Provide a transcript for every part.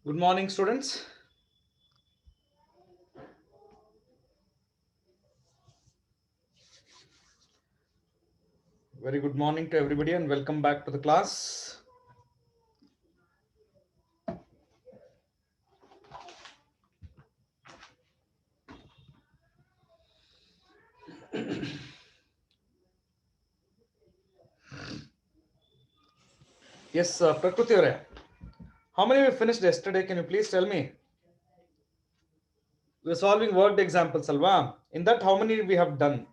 Good morning, students. Very good morning to everybody and welcome back to the class. Yes, Prakriti Aure, how many we finished yesterday? Can you please tell me? We're solving word examples, Alva. In that, how many we have done?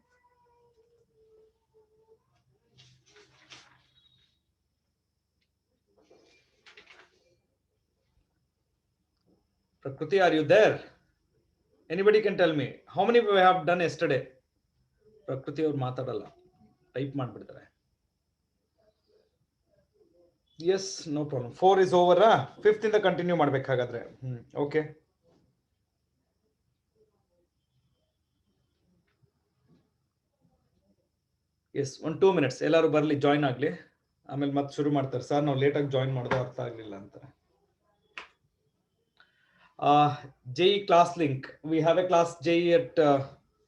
Prakriti, are you there? Anybody can tell me how many we have done yesterday? Prakriti or ಮಾತಾಡಲ್ಲ type ಮಾಡ್ಬಿಡ್ತಾರೆ. Yes, no problem. 4 is over. 5th ಇಂದ continue ಮಾಡಬೇಕಾಗಾದ್ರೆ. Okay. S ಒಂದು 2 minutes ಎಲ್ಲರೂ ಬರಲಿ join ಆಗಲಿ ಆಮೇಲೆ ಮತ್ತೆ ಶುರು ಮಾಡ್ತಾರೆ ಸರ್ ನಾವು ಲೇಟಾಗಿ ಜಾಯಿನ್ ಮಾಡೋದು ಅರ್ಥ ಆಗಲಿಲ್ಲ ಅಂತ JEE class link we have a class JEE at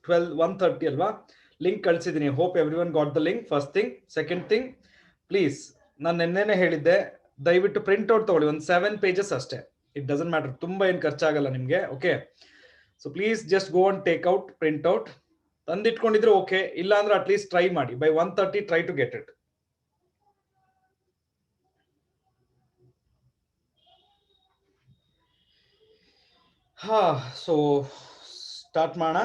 1:30 ಅಲ್ವಾ ಲಿಂಕ್ ಕಳಿಸಿದ್ದೀನಿ hope everyone got the link first thing second thing please ನಾನು ನಿನ್ನೆನೆ ಹೇಳಿದ್ದೆ ದಯವಿಟ್ಟು ಪ್ರಿಂಟ್ ಔಟ್ ತಗೊಳ್ಳಿ ಒಂದು 7 pages ಅಷ್ಟೇ ಇಟ್ ಡಸಂಟ್ ಮ್ಯಾಟರ್ ತುಂಬಾ ಏನು ಖರ್ಚಾಗಲ್ಲ ನಿಮಗೆ okay so please just go and take out print out ತಂದಿಟ್ಕೊಂಡಿದ್ರೆ ಓಕೆ ಇಲ್ಲ ಅಂದ್ರೆ ಅಟ್ಲೀಸ್ಟ್ ಟ್ರೈ ಮಾಡಿ by 1:30 try to get it so start ಮಾಡೋಣ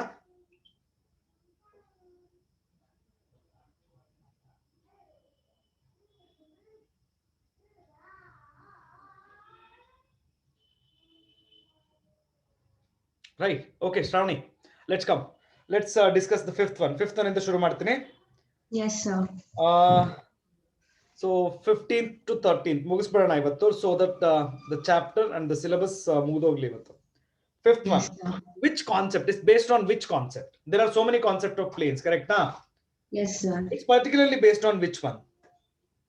right okay Shravani let's come let's discuss the fifth one ಇಂದ ಶುರು ಮಾಡ್ತೀನಿ Yes, sir. So 15th to 13th ಮುಗಿಸ್ಬಿಡೋಣ ಇವತ್ತು so that the chapter and the syllabus ಮುಗಿದೋಗ್ಲಿ ಇವತ್ತು fifth one which concept is based on which concept there are so many concept of planes ಕರೆಕ್ಟಾ Yes, sir. It's particularly based on which one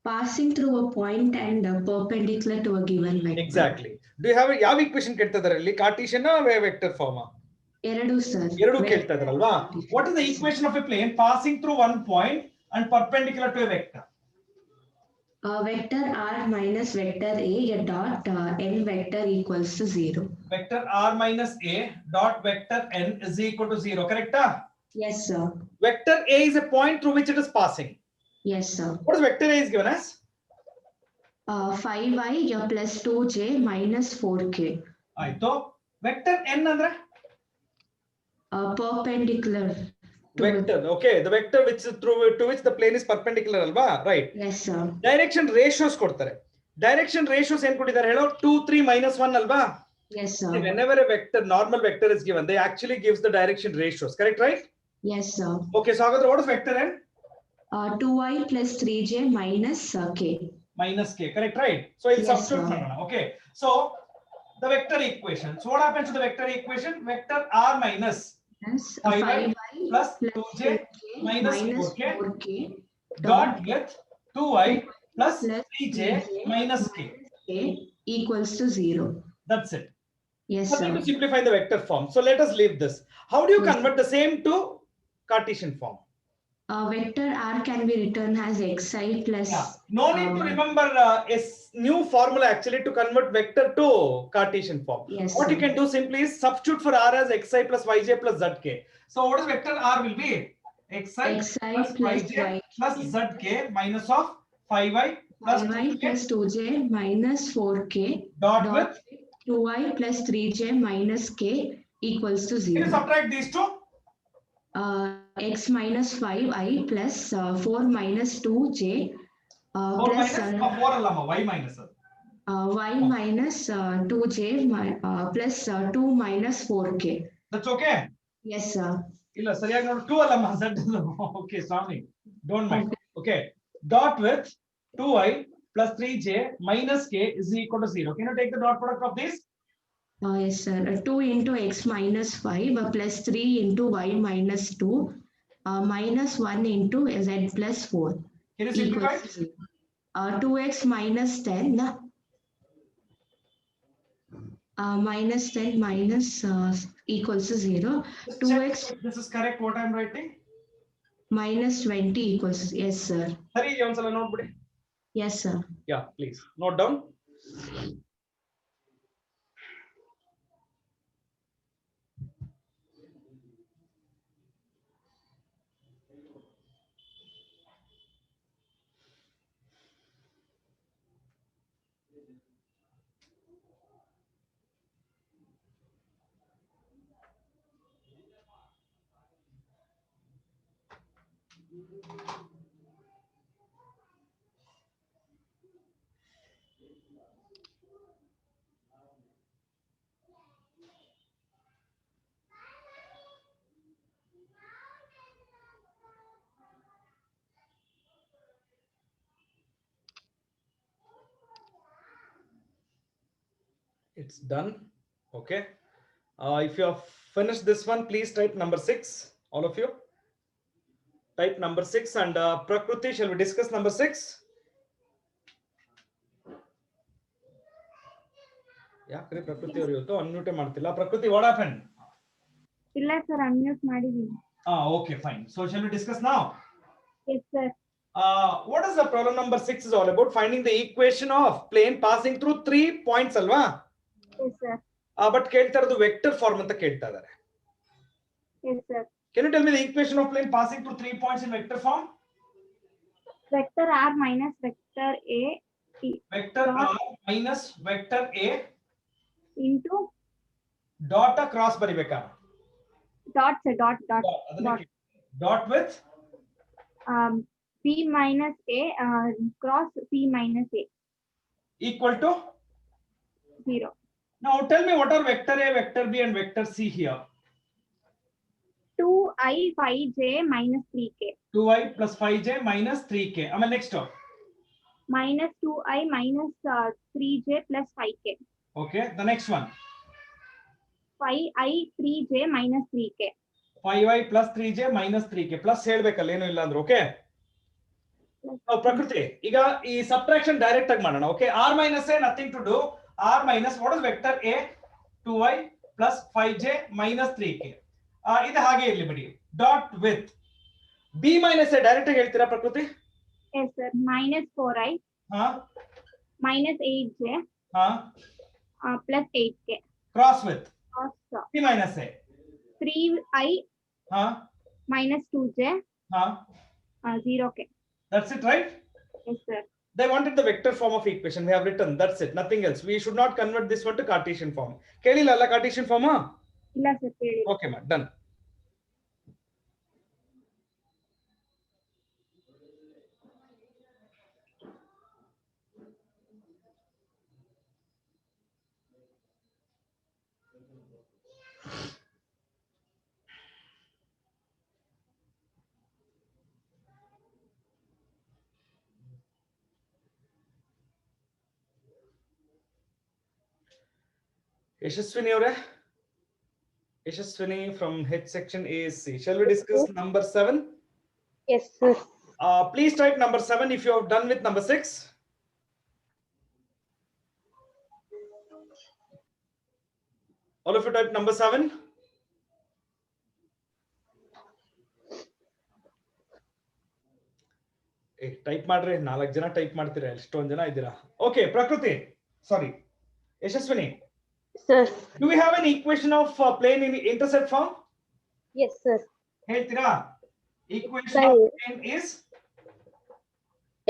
Passing through a point and perpendicular to a given vector. Exactly do you have ಯಾವ equation ಕೇಳ್ತಾ ಇದಾರೆ ಇಲ್ಲಿ Cartesian vector form ಎರಡು sir. ಎರಡು ಕೇಳ್ತಾ ಇದಾರಲ್ವಾ what is the equation of a plane passing through one point and perpendicular to a vector Vector r minus vector a dot n vector equals to 0. Vector r minus a dot vector n is equal to 0, correct? Yes, sir. Vector a is a point through which it is passing. Yes, sir. What is vector a is given as? 5i plus 2j minus 4k. ಆಯ್ತು vector n ಅಂದ್ರೆ Perpendicular. Vector, okay, the vector which through to which the plane is perpendicular alva, right? Yes, sir. Direction ratios ಕೊಡ್ತಾರೆ. Direction ratios ಏನು ಕೊಟ್ಟಿದ್ದಾರೆ ಹೇಳೋ 2 3 minus 1 ಅಲ್ವಾ? Yes, sir. Whenever a vector normal vector is given they actually gives the direction ratios, correct, right? Yes, sir. Okay, so ಹಾಗಾದ್ರೆ what is vector n? 2i plus 3j minus k. Minus k, correct, right? So it's Yes, substitute sir. okay, so the vector equation, so what happens to the vector equation? Vector r minus 5i plus 2j minus 4k dot with 2i plus 3j minus k equals to 0. that's it. Yes, Nothing sir. to simplify the vector form, so let us leave this. How do you convert the same to Cartesian form? Vector r can be written as xi plus. No need to remember a new formula actually to convert vector to Cartesian form. Yes, what sir. you can do simply is substitute for r as xi plus yj plus zk. So what is vector r will be? Xi plus yj plus zk minus of 5i plus 5i plus 2j minus 4k dot with 2i plus 3j minus k equals to can you 0. subtract these two? X minus 5i plus 4 min 2j 4 plus minus 4 allama y minus y minus 2j plus 2 minus 4k. that's okay. Yes, sir. ಇಲ್ಲ ಸರಿಯಾಗಿ ನೋಡಿ 2 ಅಲ್ಲಮ್ಮ z okay sorry don't mind okay dot with 2i plus 3j minus k is equal to 0. Can you take the dot product of this? Yes, sir. 2 into x minus 5 plus 3 into y minus 2 minus 1 into z plus 4. Can you simplify? 2x minus 10 minus 10 minus equals to 0. Just 2x check if this is correct what I'm writing. minus 20 equals, yes, sir. Hari, ಒಂದ್ಸಲ ನೋಡ್ಬಿಡಿ. Yes, sir. Yeah, please note down. It's done. Okay. If you have finished this one, please type number 6. All of you type number 6. And Prakruti, shall we discuss number 6? ಯಾಕ್ರಿ ಪ್ರಕೃತಿ ಅವರು ಇವತ್ತು unmute ಮಾಡ್ತಿಲ್ಲ. ಪ್ರಕೃತಿ, what happened? ಇಲ್ಲ sir, unmute ಮಾಡಿದೀನಿ. Okay, fine. So shall we discuss now? Yes sir. What is the problem number 6 is all about? Finding the equation of plane passing through 3 points ಅಲ್ವಾ? Yes sir. But ಕೇಳ್ತಾ ಇರೋದು vector form ಅಂತ ಕೇಳ್ತಾ ಇದ್ದಾರೆ. Yes sir. Can you tell me the equation of plane passing through 3 points in vector form? Vector r minus vector a Vector r minus vector a into dot across ಬರಿಬೇಕಾ? dot sir, dot. Dot with p minus a cross p minus a equal to 0. now tell me what are vector a, vector b and vector c here. 2i 5j minus 3k 2i plus 5j minus 3k. I mean next one. minus 2i minus 3j plus 5k. Okay, the next one. 5i 3j minus 3k 5i plus 3j minus 3k plus ಹೇಳ್ಬೇಕಲ್ಲ ಏನು ಇಲ್ಲ ಅಂದ್ರೆ. Okay, ನಾವು ಪ್ರಕೃತಿ ಈಗ ಈ subtraction direct ಆಗಿ ಮಾಡೋಣ. Okay, r minus a nothing to do. r minus what is vector a 2i plus 5j minus 3k. ಇದು ಹಾಗೆ ಇರಲಿ ಬಿಡಿ. Dot with b minus a direct ಆಗಿ ಹೇಳ್ತೀರಾ ಪ್ರಕೃತಿ? yes sir, minus 4i minus 8j plus 8k cross with cross b minus a 3i minus 2j 0k. That's it, right? Yes sir. They wanted the vector form of equation. We have written. That's it. Nothing else. We should not convert this one to Cartesian form. ಕೇಳಿಲ್ಲ ಅಲ್ಲ Cartesian form? ಇಲ್ಲ sir, ಕೇಳಿ. Okay, ma, done. Yashaswini avare? Yashaswini from H section ASC. Shall we discuss number 7? Yes sir. Please type number 7 if you have done with number 6. All of you type number 7. Type ಮಾಡ್ರಿ, 4 ಜನ type ಮಾಡ್ತೀರಾ, ಎಷ್ಟೊಂದು ಜನ ಇದ್ದೀರಾ. Okay, ಪ್ರಕೃತಿ, ಸಾರಿ Yashasvini. Sir. Do we have an equation of plane in intercept form? Yes sir. ಹೇಳ್ತೀರಾ? Equation of plane is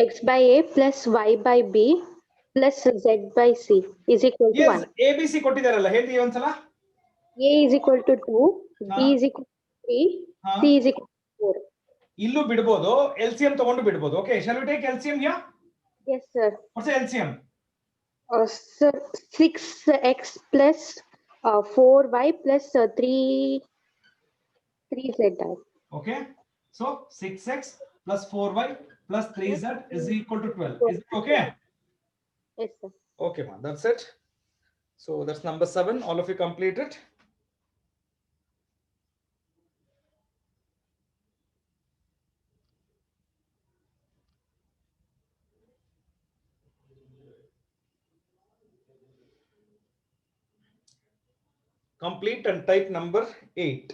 x by a plus y by b plus z by c is equal to 1. A B C ಕೊಟ್ಟಿದಾರಲ್ಲ, ಹೇಳ್ತೀವಿ ಒಂದ್ಸಲ. A is equal to 2, b is equal to 3, c is equal to 4. ಇಲ್ಲೂ ಬಿಡಬಹುದು, LCM ತಗೊಂಡು ಬಿಡಬಹುದು. Okay, shall we take LCM here? Yes sir. What's the LCM? Sir, 6x plus 4y plus 3z. Okay, so 6x plus 4y plus 3z is equal to 12. Is it okay? Yes sir. Okay, man, that's it. So that's number 7. All of you complete it. Complete and type number 8.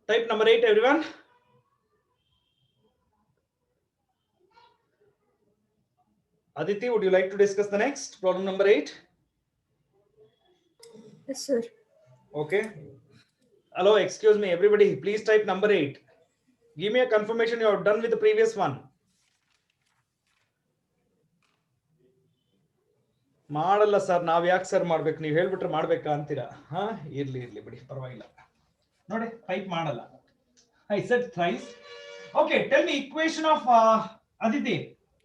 Type number 8, everyone. Aditi, would you like to discuss the next problem number 8? Yes, sir. Okay. Hello, excuse me, everybody. Please type number 8. Give me a confirmation you are done with the previous one. ಮಾಡಲ್ಲ sir, ನಾವ್ ಯಾಕೆ sir ಮಾಡ್ಬೇಕು? ನೀವು ಹೇಳ್ಬಿಟ್ರೆ ಮಾಡ್ಬೇಕಾ ಅಂತೀರಾ? ಹಾ, ಇರ್ಲಿ ಬಿಡಿ, ಪರವಾಗಿಲ್ಲ. ನೋಡಿ, ಟೈಪ್ ಮಾಡಲ್ಲ. I said thrice. Okay, tell me equation of Aditi.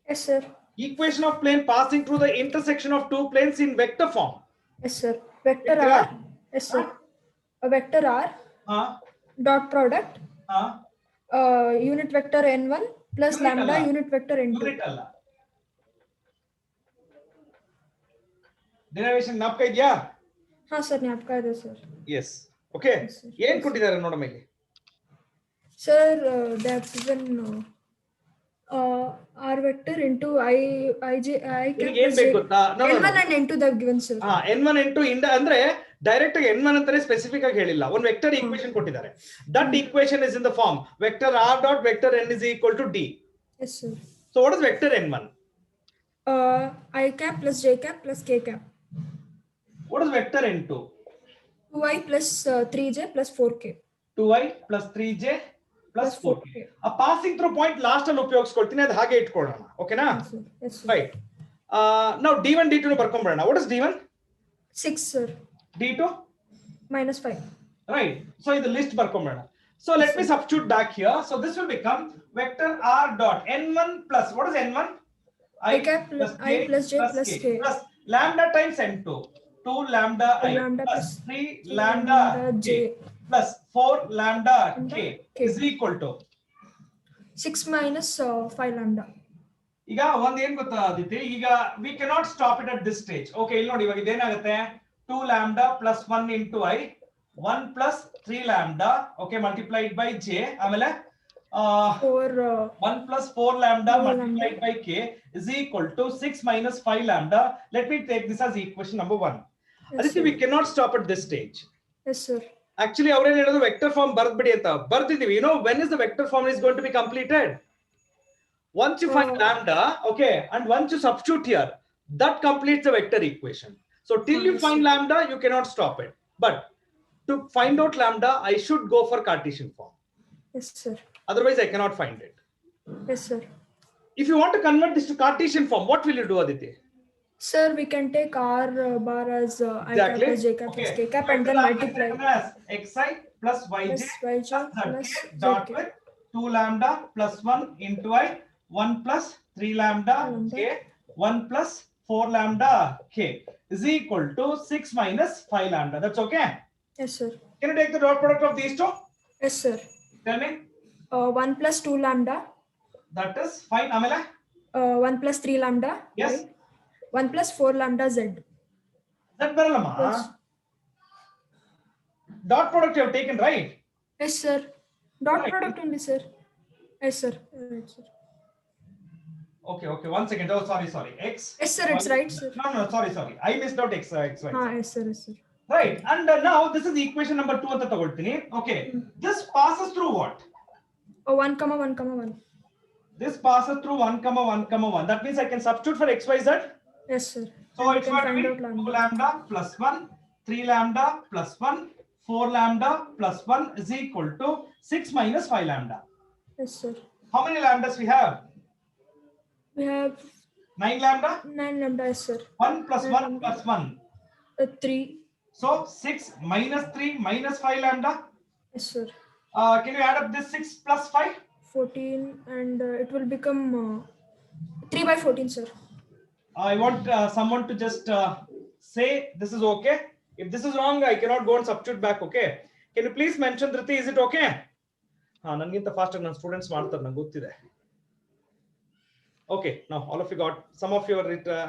Yes, sir. Equation of plane passing through the intersection of two planes in vector form. Yes, sir. Vector Vector R. R. Yes, sir. A vector R. Dot product. Unit vector n1 plus Unit lambda alla. unit vector n2. Unit ಅಲ್ಲ. Derivation ಜ್ಞಾಪಕ ಇದೆಯಾ? ಹಾ sir, ಜ್ಞಾಪಕ ಇದೆ sir. Yes. Okay. Yes, sir. ಏನ್ ಕೊಟ್ಟಿದ್ದಾರೆ ನೋಡಮ್ಮ ಇಲ್ಲಿ? Sir, they have given R vector into I cap ನಿಮಗೆ ಏನ್ plus ಬೇಕು J. ಗೊತ್ತಾ? N1 and N2 they have given, sir. N1 N2 ಇಂದ ಅಂದ್ರೆ ಡೈರೆಕ್ಟ್ ಆಗಿ N1 ಅಂತಾನೆ ಸ್ಪೆಸಿಫಿಕ್ ಆಗಿ ಹೇಳಿಲ್ಲ. ಒಂದು ವೆಕ್ಟರ್ ಈಕ್ವೇಷನ್ ಕೊಟ್ಟಿದ್ದಾರೆ. That equation is in the form vector R dot vector n is equal to D. Yes, sir. So what is vector N1? I cap plus J cap plus K cap. What is vector N2? 2I plus 3J plus 4K. 2i plus 3j plus 4k. A passing through point last ಅಲ್ಲಿ ಉಪಯೋಗಿಸ್ಕೊಳ್ತೀನಿ, ಅದು ಹಾಗೆ ಇಟ್ಕೊಳ್ಳೋಣ. ಓಕೆನಾ? Yes, sir. Yes, sir. Right. Now D1 D2 ಬರ್ಕೊಂಡ್ಬಿಡೋಣ. What is D1? 6, sir. D2? -5. Right. So in the list ಬರ್ಕೊಂಡ್ಬಿಡೋಣ. So let me substitute back here. So this will become vector R dot N1 plus, what is N1? I cap plus I plus J plus K. Plus lambda times N2. 2 lambda I Lambda plus plus 3 lambda J plus 4 lambda K is equal to 6 minus 5 lambda. ಈಗ ಒಂದ್ ಏನ್ ಗೊತ್ತಾ ಆದಿತಿ, ಈಗ we cannot stop it at this stage. Okay, ಇಲ್ಲಿ ನೋಡಿ, ಇವಾಗ ಇದೇನಾಗುತ್ತೆ? 2 lambda plus 1 into I, 1 plus 3 lambda, okay, multiplied by J, ಆಮೇಲೆ 1 plus 4 lambda multiplied by K is equal to 6 minus 5 lambda. Let me take this as equation number 1. Yes, Aditi, we cannot stop at this stage. Yes, sir. Actually, ಅವ್ರೇನ್ ಹೇಳೋದು vector form ಬರ್ದ್ಬಿಡಿ ಅಂತ ಬರ್ದಿದೀವಿ. You know when is the vector form is going to be completed? Once you find lambda, okay, and once you substitute here, that completes the vector equation. So till you find lambda, you cannot stop it. But to find out lambda, I should go for Cartesian form. Yes, sir. Otherwise, I cannot find it. Yes, sir. If you want to convert this to Cartesian form, what will you do, Aditi? Sir, we can take R bar as I cap Exactly. plus J cap plus K cap and then multiply as xi plus yj plus YJ plus plus zk dot ZK. with 2 lambda plus 1 into I, 1 plus 3 lambda k, 1 plus 4 lambda k is equal to 6 minus 5 lambda. That's okay? Yes, sir. Can you take the dot product of these two? Yes, sir. Tell me. 1 plus 2 lambda. That is fine. Amela? 1 plus 3 lambda. Yes. Right? 1 plus 4 lambda Z. That baralama. Yes. Dot product you have taken, right? Yes, sir. Dot Right. product only, sir. Yes, sir. Right, sir. Okay. One second. Oh, sorry. X. Yes, sir. It's right, sir. No. Sorry. I missed out x. Right. Yes, sir. Yes, sir. Right. And now this is equation number 2 anta tagoltini. Okay. This passes through what? 1, 1. This passes through 1, 1. That means I can substitute for x, y, z. Yes, sir. So And we it's can going to find be out 2 lambda. lambda plus 1, 3 lambda plus 1, 4 lambda plus 1 is equal to 6 minus 5 lambda. Yes, sir. How many lambdas we have? We have 9 lambda. 9 lambda, yes, sir. 1 plus 1 plus 1. 3. So 6 minus 3 minus 5 lambda. Yes, sir. Can you add up this 6 plus 5? 14 and it will become 3 by 14, sir. I want someone to just say this is okay. If this is wrong, I cannot go and substitute back. Okay. Can you please mention, Dhriti, is it okay? ಹಾ ನನಗಿಂತ fast ಆಗಿ ನನ್ನ students ಮಾಡ್ತಾರೆ, ನಂಗೆ ಗೊತ್ತಿದೆ. Okay, now all of you got some of your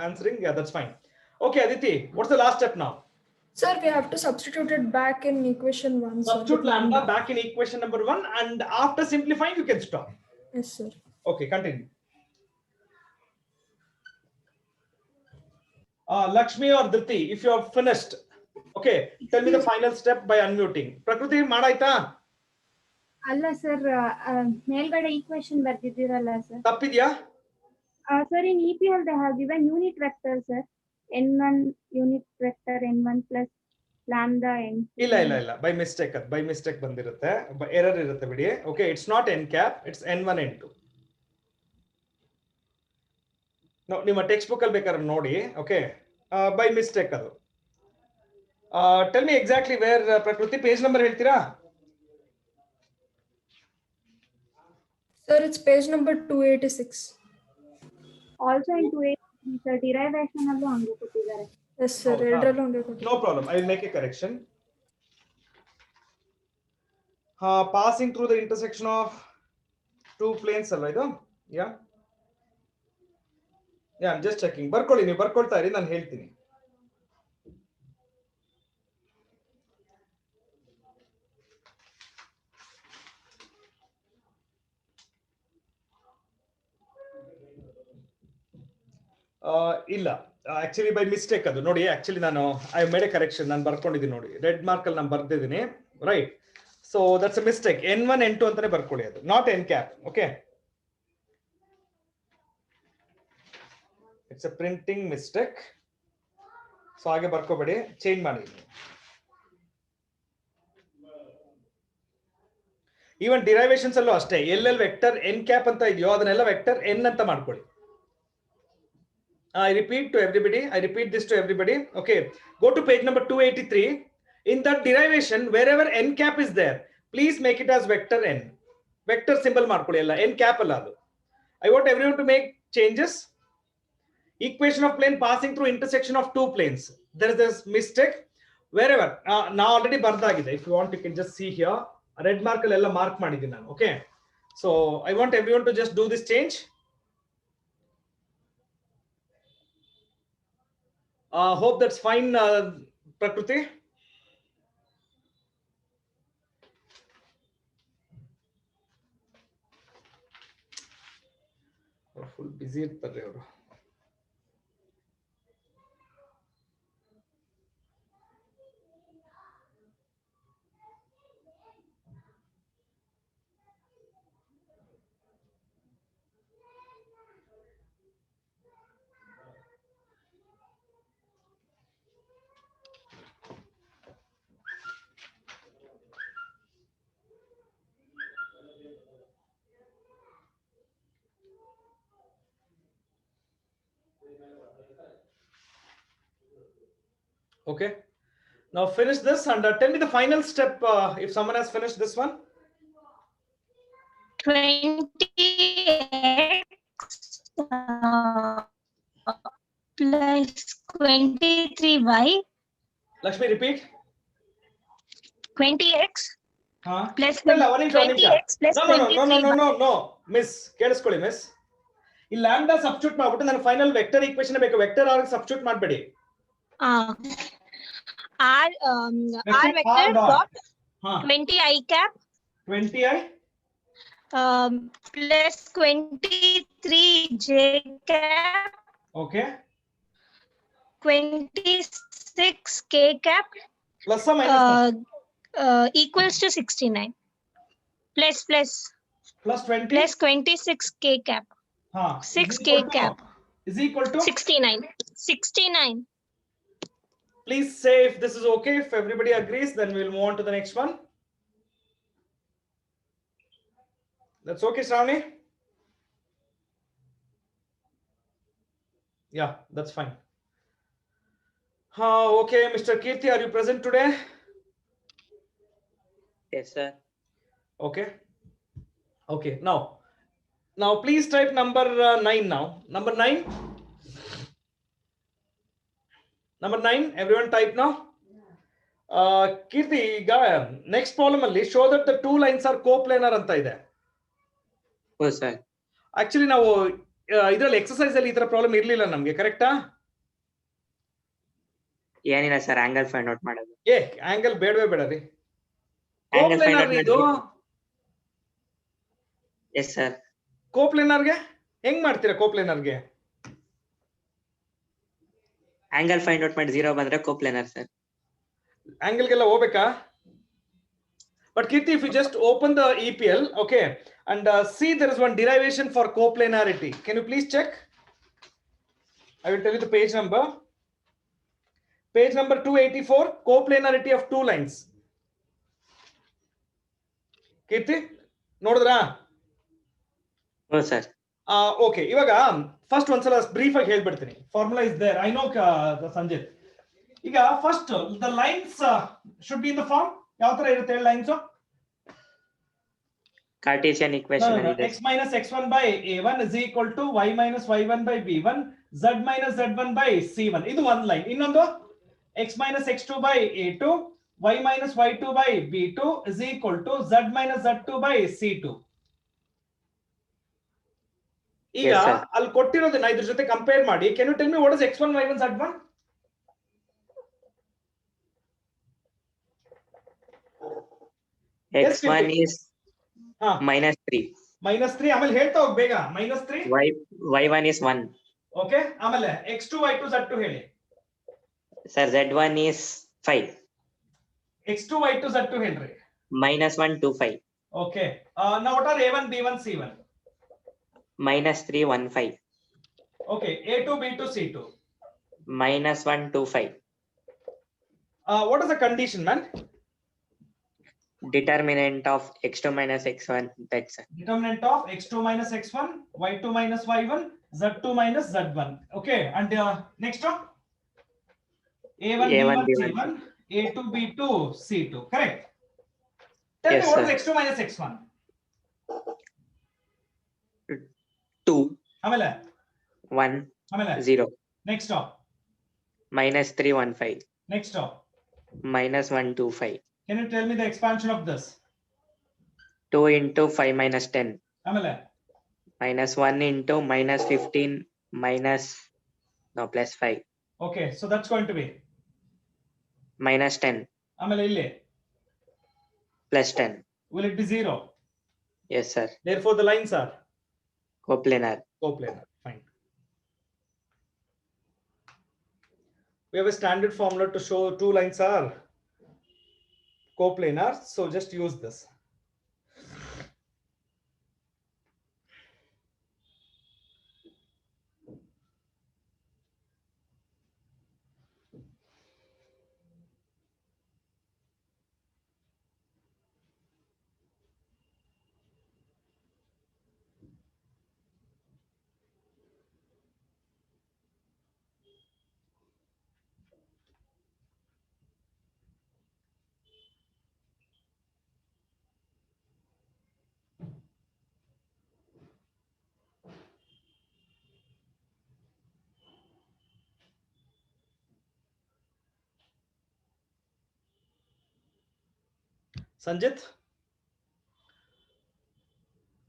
answering. Yeah, that's fine. Okay, Aditi, what's the last step now? Sir, we have to substitute it back in equation 1. Substitute lambda back in equation number 1, and after simplifying you can stop. Yes, sir. Okay, continue. Lakshmi or Dhriti, if you have finished, okay, tell me the final step by unmuting. Prakriti, ಮಾಡಾಯ್ತಾ? ಅಲ್ಲ sir, ಮೇಲ್ಗಡೆ equation ಬರ್ದಿದ್ದೀರಲ್ಲ sir, ತಪ್ಪಿದ್ಯಾ? Sir in EPL they have given unit vector sir, n1 unit vector n1 plus lambda n. ಇಲ್ಲ by mistake ಬಂದಿರುತ್ತೆ, error ಇರುತ್ತೆ ಬಿಡಿ. Okay, it's not n cap, it's n1 n2. ನಿಮ್ಮ text book ಅಲ್ಲಿ ಬೇಕಾದ್ರೆ ನೋಡಿ. ಓಕೆ, ಬೈ ಮಿಸ್ಟೇಕ್ ಅದು. Tell me exactly wear, ಪ್ರಕೃತಿ ಪೇಜ್ ನಂಬರ್ ಹೇಳ್ತೀರಾ? Sir, it's page number 286. Also in 286 sir, derivation ಅಲ್ಲೂ ಹಂಗೆ ಕೊಟ್ಟಿದ್ದಾರೆ. Yes, sir. ಎರಡರಲ್ಲೂ ಹಂಗೆ ಕೊಟ್ಟಿದ್ದಾರೆ. No problem, I will make a correction. Passing through the intersection of two planes ಅಲ್ವಾ ಇದು? Yeah, I'm just checking. ಬರ್ಕೊಳ್ಳಿ, ನೀವು ಬರ್ಕೊಳ್ತಾ ಇರಿ, ನಾನು ಹೇಳ್ತೀನಿ. ಇಲ್ಲ, ಆಕ್ಚುಲಿ ಬೈ ಮಿಸ್ಟೇಕ್ ಅದು ನೋಡಿ. ಆಕ್ಚುಲಿ ನಾನು ಐ ಮೇಡ್ ಎ ಕರೆಕ್ಷನ್, ನಾನು ಬರ್ಕೊಂಡಿದ್ದೀನಿ ನೋಡಿ, ರೆಡ್ ಮಾರ್ಕ್ ಅಲ್ಲಿ ನಾನು ಬರ್ದಿದ್ದೀನಿ, right. So that's a mistake, n1 n2 ಅಂತಾನೆ ಬರ್ಕೊಳ್ಳಿ, ಅದು not n cap. Okay, it's a printing mistake. So ಹಾಗೆ ಬರ್ಕೋಬೇಡಿ, ಚೇಂಜ್ ಮಾಡಿ. ಈವನ್ ಡಿರೈವೇಶನ್ಸ್ ಅಲ್ಲೂ ಅಷ್ಟೇ, ಎಲ್ಲೆಲ್ಲಿ ವೆಕ್ಟರ್ n cap ಅಂತ ಇದೆಯೋ ಅದನ್ನೆಲ್ಲ ವೆಕ್ಟರ್ n ಅಂತ ಮಾಡ್ಕೊಳ್ಳಿ. I repeat this to everybody. Okay, go to page number 283. In that derivation, wherever n cap is there, please make it as vector n. Vector symbol ಮಾಡ್ಕೊಳ್ಳಿ, ಎಲ್ಲ n cap ಅಲ್ಲ ಅದು. I want everyone to make changes. Equation of plane passing through intersection of two planes. There is this mistake. Wherever, now already ಬರ್ದಾಗಿದೆ. If you want, you can just see here. Red mark ಅಲ್ಲಿ ಎಲ್ಲ mark ಮಾಡಿದ್ದೀನಿ ನಾನು. Okay, so I want everyone to just do this change. Hope that's fine, Prakriti. Full busy irತಾರೆ ಅವರು. Okay, now finish this and tell me the final step, if someone has finished this one. 20x plus 23y. Lakshmi, repeat. 20x plus 20x plus 23y. No, miss, ಕೇಳಿಸ್ಕೊಳ್ಳಿ miss. ಈ lambda substitute ಮಾಡ್ಬಿಟ್ಟು ನಾನು final vector equation ಬೇಕು, vector R substitute ಮಾಡಬೇಡಿ. R vector dot 20i cap 20i plus 23j cap. Okay, 26k cap plus or minus equals to 69 plus 20 plus 26k cap 6k cap is equal to 69. Please say if this is okay. If everybody agrees, then we'll move on to the next one. That's okay, Shravani? Yeah, that's fine. Okay, Mr. Kirti, are you present today? Yes, sir. Okay. Okay, now please type number 9 now. Number 9. Number 9, everyone type now. Kirti, ಈಗ next problem ಅಲ್ಲಿ show that the two lines are coplanar ಅಂತ ಇದೆ. Sir actually ನಾವು ಇದರಲ್ಲಿ exercise ಅಲ್ಲಿ ಈ ತರ problem ಇರ್ಲಿಲ್ಲ ನಮ್ಗೆ, ಕರೆಕ್ಟಾ? ಏನಿಲ್ಲ ಸರ್, ಆಂಗಲ್ ಫೈಂಡ್ ಔಟ್ ಮಾಡೋದು. ಆಂಗಲ್ ಬೇಡವೇ ಬೇಡ ರೀ. ಆಂಗಲ್ ಫೈಂಡ್ ಔಟ್ ಇದು ಎಸ್ ಸರ್. ಕೋಪ್ಲೇನರ್ಗೆ ಹೆಂಗ್ ಮಾಡ್ತೀರಾ? ಕೋಪ್ಲೇನರ್ಗೆ ಆಂಗಲ್ ಫೈಂಡ್ ಔಟ್ ಮಾಡಿ 0 ಬಂದ್ರೆ ಕೋಪ್ಲೇನರ್ ಸರ್. ಆಂಗಲ್ಗೆಲ್ಲ ಹೋಗ್ಬೇಕಾ? But Kirti, if you just open the EPL, okay, and see there is one derivation for coplanarity. Can you please check? I will tell you the page number. Page number 284, coplanarity of two lines. Kirti, ನೋಡಿದ್ರಾ? Sir. Okay, ಇವಾಗ first ಒಂದ್ಸಲ brief ಆಗಿ ಹೇಳ್ಬಿಡ್ತೀನಿ. Formula is there, I know Sanjit. ಈಗ first the lines should be in the form ಯಾವ ತರ ಇರುತ್ತೆ lines? ಕಾರ್ಟೇಸಿಯನ್ equation ಅಲ್ಲಿ ಇದೆ. x minus x1 by a1 is equal to y minus y1 by b1 z minus z1 by c1. ಇದು ಒಂದು line. ಇನ್ನೊಂದು x minus x2 by a2 y minus y2 by b2 is equal to z minus z2 by c2. ಈಗ ಅಲ್ಲಿ ಕೊಟ್ಟಿರೋದನ್ನ ಇದ್ರ ಜೊತೆ compare ಮಾಡಿ. Can you tell me what is x1 y1 z1? x1 is -3. -3 ಆಮೇಲೆ ಹೇಳ್ತಾ ಹೋಗ್ ಬೇಗ. -3 y1 is 1. ಓಕೆ, ಆಮೇಲೆ x2 y2 z2 ಹೇಳಿ. Sir z1 is 5. x2 y2 z2 ಹೇಳ್ರಿ. -1 2 5. Okay, now what are a1 b1 c1? -3 1 5. Okay, a2 b2 c2. -1 2 5. What is the condition, man? Determinant of x2 minus x1. That's Determinant of x2 minus x1, y2 minus y1, z2 minus z1. Okay, and next one, a1 b1 c1, a2 b2 c2. Correct. Tell Yes, me what sir. is x2 minus x1? 2 ಆಮೇಲೆ 1 ಆಮೇಲೆ 0. next stop, -3 1 5. next stop. -1 2 5. Can you tell me the expansion of this? 2 into 5 minus 10. ಆಮೇಲೆ -1 into -15 plus 5. Okay, so that's going to be -10 ಆಮೇಲೆ ಇಲ್ಲಿ plus 10. will it be 0? Yes sir. Therefore the lines are Coplanar. coplanar. Fine. We have a standard formula to show two lines are coplanar, so just use this. Sanjit,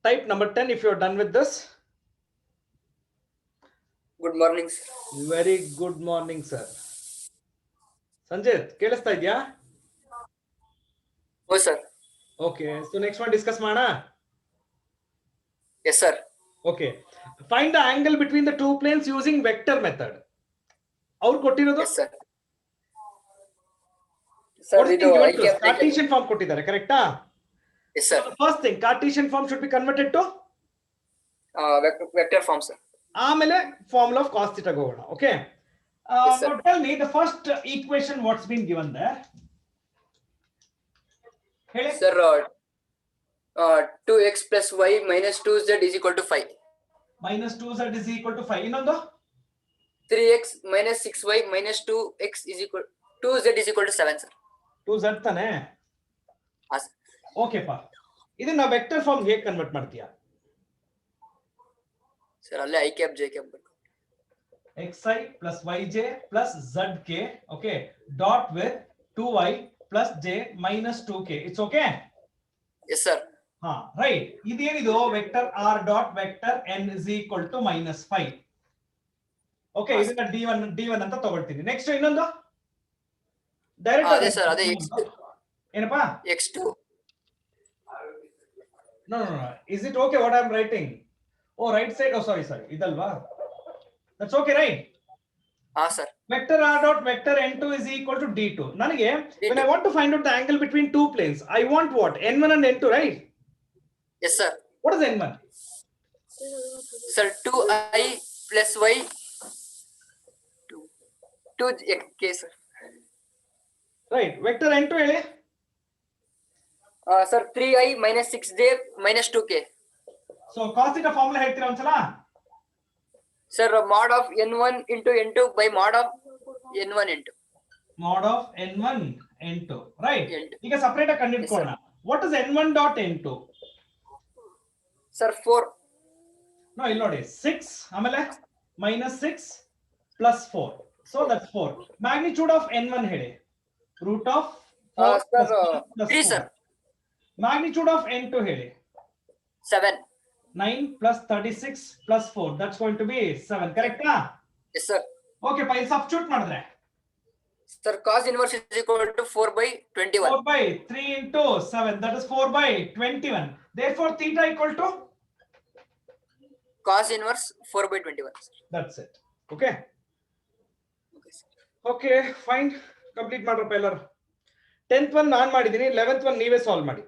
type number 10 if you're done with this. Good morning, sir. Very good morning, sir. Sanjit, ಕೇಳಿಸ್ತಾ ಇದೆಯಾ? Oh, sir. Okay, so next one discuss ಮಾಡೋಣ. Yes, sir. Okay, find the angle between the two planes using vector method. ಅವ್ರು ಕೊಟ್ಟಿರೋದು Yes, sir. Sir, ಇದು I cap Cartesian form ಕೊಟ್ಟಿದ್ದಾರೆ, ಕರೆಕ್ಟಾ? Yes, sir. First thing, Cartesian form should be converted to Vector form, sir. ಆಮೇಲೆ formula of cos theta ಹೋಗೋಣ. Okay, Yes, sir. now tell me the first equation what's been given there. ಹೇಳಿ. Sir, 2x plus y minus 2z is equal to 5. minus 2z is equal to 5. ಇನ್ನೊಂದು 3x minus 6y minus 2x is equal 2z is equal to 7, sir. 2z ತಾನೆ? Yes. Okay ಪಾ, ಇದನ್ನ vector form ಹೇಗೆ convert ಮಾಡ್ತೀಯಾ? Sir, ಅಲ್ಲೇ I cap J cap xi plus yj plus zk, okay, dot with 2y plus j minus 2k. It's okay? Yes, sir. Right. Idenidu vector r dot vector n is equal to -5. Okay, ಇದನ್ನ d1 ಅಂತ ತಗೊಳ್ತೀನಿ. Next ಇನ್ನೊಂದು direct ಅದೇ sir, ಅದೇ ಏನಪ್ಪಾ x2. No. Is it okay what I am writing? Oh, right side. Oh, sorry. Idalva. That's okay, right? Sir. Vector r dot vector n2 is equal to d2. Nanage, when I want to find out the angle between two planes, I want what? N1 and N2, right? Yes, sir. What is N1? Sir, 2i plus y 2k, sir. Right. Vector N2 hele? Sir, 3i minus 6j minus 2k. So cos theta formula ಹೇಳ್ತೀರಾ ಒಂದ್ಸಲ? Sir, mod of n1 into n2 by mod of n1 into. Mod of n1 n2. Right. N2. ಈಗ separate ಆಗಿ ಕಂಡುಹಿಡ್ಕೊಳ್ಳೋಣ. What is n1 dot n2? Sir, 4. No, ಇಲ್ಲಿ ನೋಡಿ 6 ಆಮೇಲೆ minus 6 plus 4. So that's 4. Magnitude of n1 ಹೇಳಿ. Root of 4 Sir, plus 3, 4. sir. Magnitude of n2 ಹೇಳಿ. 7. 9 plus 36 plus 4. That's going to be 7. Correct? Yes, sir. Okay, pa substitute ಮಾಡಿದ್ರೆ. Sir, cos inverse is equal to 4 by 21. 4 by 3 into 7. That is 4 by 21. Therefore, theta equal to? Cos inverse 4 by 21. Sir. That's it. Okay. Okay, sir. Okay, fine. Complete ಮಾಡ್ರಪ್ಪ ಎಲ್ಲರೂ. 10th one ನಾನು ಮಾಡಿದ್ದೀನಿ, 11th one ನೀವೇ solve ಮಾಡಿ.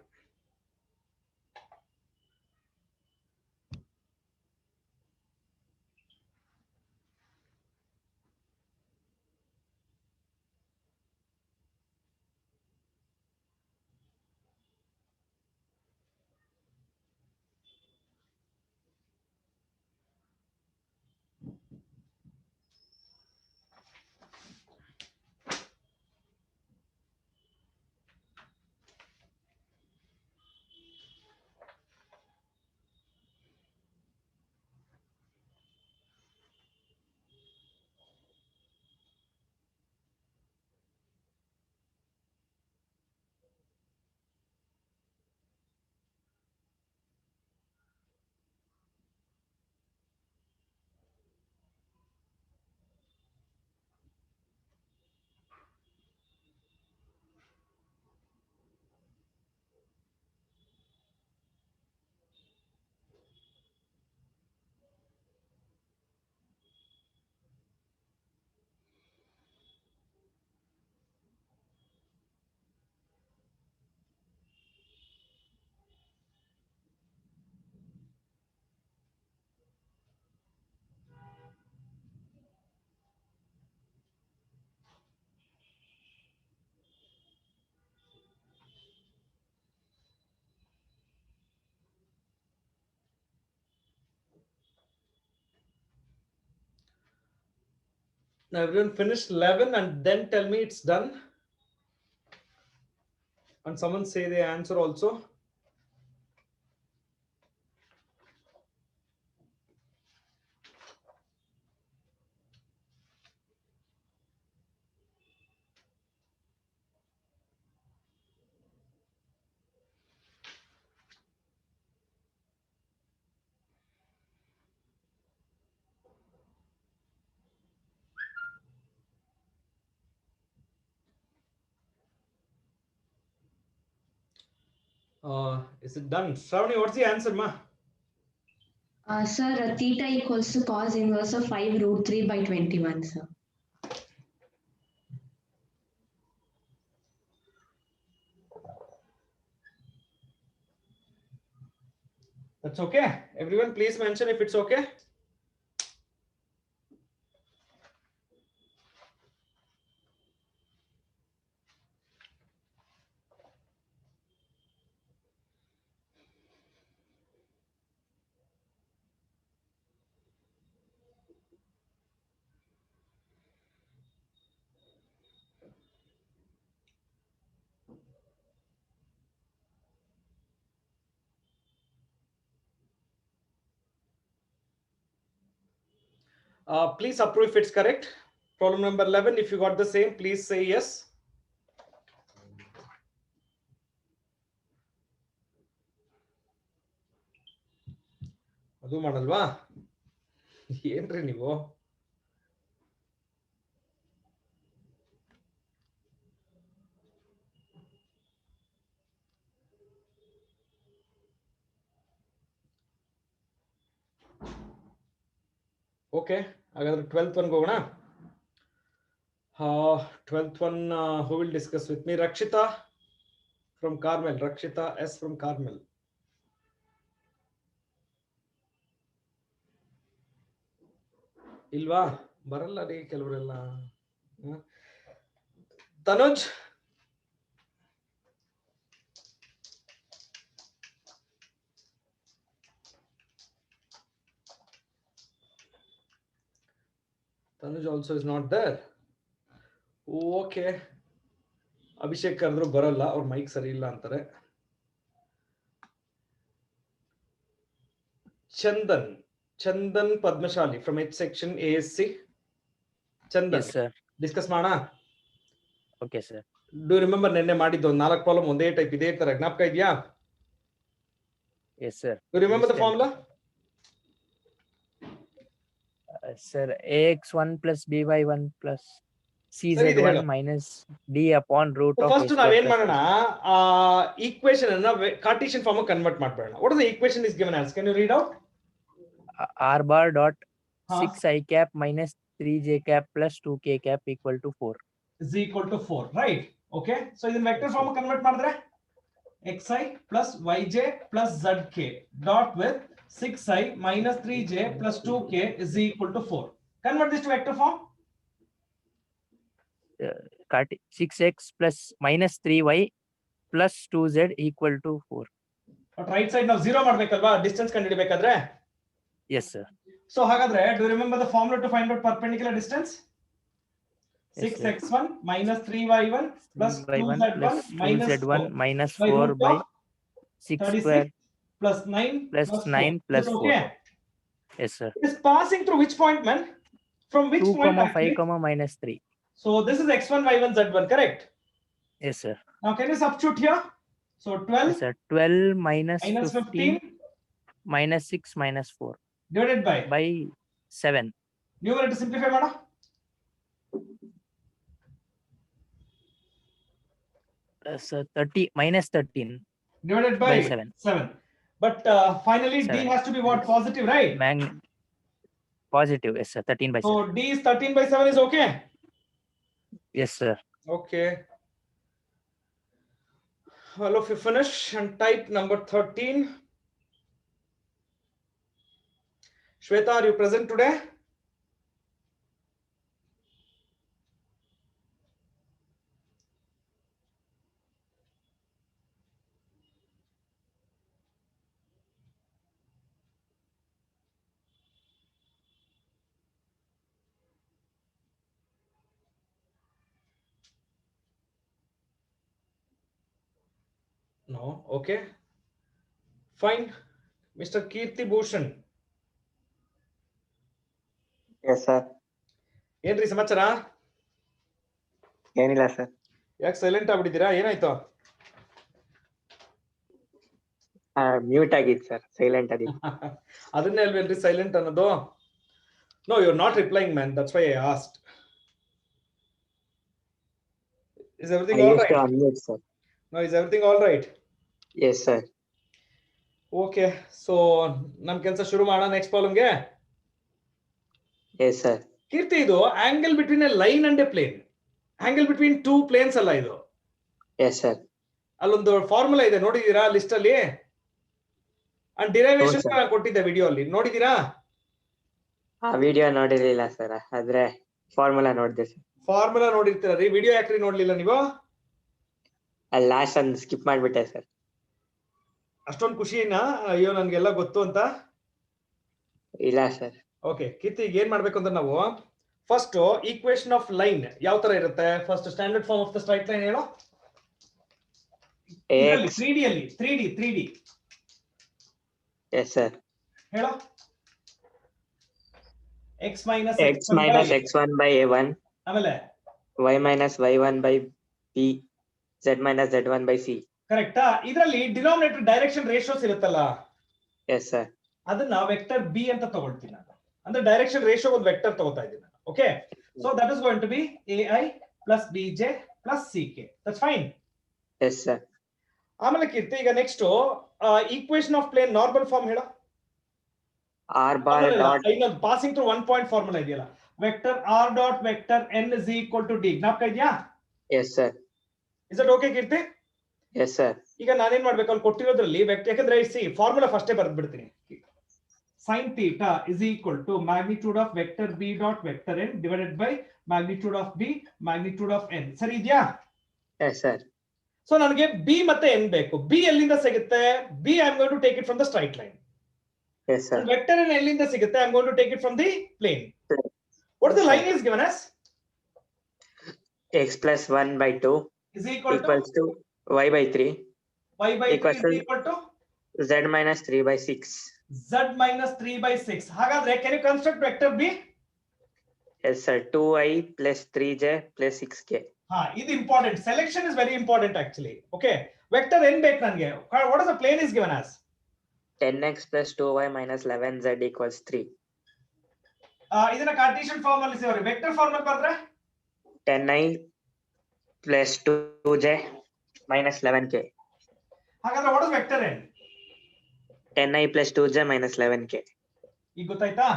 Now everyone finish 11 and then tell me it's done. And someone say the answer also. Is it done? Shravani, what's the answer, ma? Sir, theta equals to cos inverse of 5 root 3 by 21, sir. That's okay. Everyone, please mention if it's okay. Please approve if it's correct. Problem number 11, if you got the same, please say yes. ಅದು ಮಾಡಲ್ವಾ? ಏನ್ರಿ ನೀವು? Okay, ಹಾಗಾದ್ರೆ 12th one ಹೋಗೋಣ. 12th one, who will discuss with me? Rakshita from Carmel. Rakshita S from Carmel. ಇಲ್ವಾ? ಬರಲ್ಲ ರೀ ಕೆಲವರೆಲ್ಲ. Tanuj, Tanuj also is not there. Okay. Abhishek ಕರೆದ್ರು ಬರಲ್ಲ, ಅವ್ರ ಮೈಕ್ ಸರಿ ಇಲ್ಲ ಅಂತಾರೆ. Chandan Padmashali from H section ASC. Chandan, discuss ಮಾಡೋಣ. Okay sir. ಡೂ ರಿಮೆಂಬರ್ ನೆನ್ನೆ ಮಾಡಿದ್ದು 4 ಪ್ರಾಬ್ಲಮ್ ಒಂದೇ ಟೈಪ್ ಇದೇ ತರ ಜ್ಞಾಪಕ ಇದೆಯಾ? Yes sir. Do remember the formula? Sir, ax1 plus by1 plus cz1 minus d upon root of first ನಾವೇನ್ ಮಾಡೋಣ, ಈಕ್ವೇಶನ್ ಅನ್ನ ಕಾರ್ಟೀಸಿಯನ್ ಫಾರ್ಮ್ ಕನ್ವರ್ಟ್ ಮಾಡ್ಬೇಡ. What is the equation is given as? Can you read out? r bar dot 6i cap minus 3j cap plus 2k cap equal to 4 is equal to 4, right? Okay, so ಇದನ್ನ vector form convert ಮಾಡಿದ್ರೆ xi plus yj plus zk dot with 6i minus 3j plus 2k is equal to 4. Convert this to vector form. 6x plus minus 3y plus 2z equal to 4. But right side now 0 ಮಾಡ್ಬೇಕಲ್ವಾ distance ಕಂಡುಹಿಡಿಯಬೇಕಾದ್ರೆ? Yes sir. So ಹಾಗಾದ್ರೆ do you remember the formula to find out perpendicular distance? 6x1 minus 3y1 plus 2z1 minus 4 by 6 square plus 9 plus 9 plus 4. Okay. Yes sir. It is passing through which point, man? From which 2, point? 5, minus 3. So this is x1, y1, z1, correct? Yes sir. Now can you substitute here? So 12, yes, sir. 12 minus 15 minus 6 minus 4 divided by 7. Numerator simplify mada. So 30 minus 13 divided by 7. But finally 7. D has to be what? Positive, right? Positive, yes sir. 13 by 7. So D is 13 by 7 is okay? Yes sir. Okay. Hello, if you finish and type number 13. Shweta, are you present today? No. Okay. Fine. Mr. Kirti Bhushan. Yes sir. ಏನ್ರಿ ಸಮಾಚಾರ? ಏನಿಲ್ಲ sir. ಯಾಕೆ silent ಆಗ್ಬಿಟ್ಟಿದ್ದೀರಾ? ಏನಾಯ್ತು? Mute ಆಗಿತ್ತು sir, silent ಆಗಿತ್ತು. ಅದನ್ನೇ ಅಲ್ವೇನ್ರಿ silent ಅನ್ನೋದು? No, you're not replying, man. That's why I asked. Is everything all right? Unmute, sir. No, is everything all right? Yes sir. Okay, so ನಮ್ ಕೆಲಸ ಶುರು ಮಾಡೋಣ ನೆಕ್ಸ್ಟ್ ಪ್ರಾಬ್ಲಮ್ ಗೆ. Yes sir. ಕೀರ್ತಿ, ಇದು angle between a line and a plane, angle between two planes ಅಲ್ಲ ಇದು? Yes sir. ಅಲ್ಲೊಂದು formula ಇದೆ, ನೋಡಿದೀರಾ ಲಿಸ್ಟ್ ಅಲ್ಲಿ? ಅಂಡ್ ಡಿರೈವೇಶನ್ ಕೊಟ್ಟಿದ್ದೆ ವಿಡಿಯೋ ಅಲ್ಲಿ, ನೋಡಿದೀರಾ? ಆ ವಿಡಿಯೋ ನೋಡಿರ್ಲಿಲ್ಲ ಸರ್, ಆದ್ರೆ ಫಾರ್ಮುಲಾ ನೋಡಿದೆ ಸರ್. ಫಾರ್ಮುಲಾ ನೋಡಿರ್ತೀರಿ, ವಿಡಿಯೋ ಯಾಕ್ರಿ ನೋಡ್ಲಿಲ್ಲ ನೀವು? ಅಲ್ಲಿ ಲಾಸ್ಟ್ ಒಂದು ಸ್ಕಿಪ್ ಮಾಡ್ಬಿಟ್ಟೆ ಸರ್. ಅಷ್ಟೊಂದು ಖುಷಿನಾ ಅಯ್ಯೋ ನನ್ಗೆಲ್ಲ ಗೊತ್ತು ಅಂತ? ಇಲ್ಲ ಸರ್. ಓಕೆ ಕೀರ್ತಿ, ಈಗ ಏನ್ ಮಾಡ್ಬೇಕು ಅಂದ್ರೆ ನಾವು ಫಸ್ಟ್ ಈಕ್ವೇಶನ್ ಆಫ್ ಲೈನ್ ಯಾವ ತರ ಇರುತ್ತೆ? First standard form of the straight line ಹೇಳೋ. 3D. Yes sir. ಹೇಳೋ. x minus x1 by a1, ಆಮೇಲೆ y minus y1 by b, z minus z1 by c. ಕರೆಕ್ಟಾ? ಇದರಲ್ಲಿ ಡಿನಾಮಿನೇಟರ್ ಡೈರೆಕ್ಷನ್ ರೇಷಿಯೋಸ್ ಇರುತ್ತಲ್ಲ? Yes sir. ಅದನ್ನ ವೆಕ್ಟರ್ ಬಿ ಅಂತ ತಗೊಳ್ತೀನಿ ನಾನು. ಅಂದ್ರೆ ಡೈರೆಕ್ಷನ್ ರೇಷಿಯೋ ಒಂದು ವೆಕ್ಟರ್ ತಗೋತಾ ಇದ್ದೀನಿ ನಾನು. Okay, so that is going to be AI plus BJ plus CK. That's fine. Yes sir. ಆಮೇಲೆ ಕೀರ್ತಿ ಈಗ next equation of plane normal form ಹೇಳ. R bar dot ಇನ್ನೊಂದು ಪಾಸಿಂಗ್ ಥ್ರೂ 1 ಪಾಯಿಂಟ್ ಫಾರ್ಮುಲಾ ಇದೆಯಲ್ಲ, vector R dot vector N is equal to D. ಜ್ಞಾಪಕ ಇದೆಯಾ? Yes sir. Is it okay Keerthi? Yes sir. ಈಗ ನಾನೇನ್ ಮಾಡ್ಬೇಕು ಅಲ್ಲಿ ಕೊಟ್ಟಿರೋದ್ರಲ್ಲಿ ಯಾಕಂದ್ರೆ ಫಾರ್ಮುಲಾ ಫಸ್ಟೇ ಬರೆದು ಬಿಡ್ತೀನಿ. sin theta is equal to magnitude of vector B dot vector N divided by magnitude of B magnitude of N. ಸರಿ ಇದೆಯಾ? Yes sir. ಸೊ ನನಗೆ B ಮತ್ತೆ N ಬೇಕು. B ಎಲ್ಲಿಂದ ಸಿಗುತ್ತೆ? B I am going to take it from the straight line. Yes sir. And vector N ಎಲ್ಲಿಂದ ಸಿಗುತ್ತೆ? I am going to take it from the plane. What the line is given as? X plus 1 by 2 is equal to y by 3. Y by 3 is equal to Z minus 3 by 6. Z minus 3 by 6. ಹಾಗಾದ್ರೆ can you construct vector B? Yes sir. 2i plus 3j plus 6k. ಇದು important. Selection is very important actually. Okay. Vector N ಬೇಕು ನನಗೆ. What is the plane is given as? 10x plus 2y minus 11z equals 3. ಇದನ್ನ Cartesian form ಅಲ್ಲಿ ಸೇರಿ vector form ಅಲ್ಲಿ ಬರೆದ್ರೆ 10i plus 2j minus 11k. ಹಾಗಾದ್ರೆ what is vector N? 10i plus 2j minus 11k. ಈಗ ಗೊತ್ತಾಯ್ತಾ?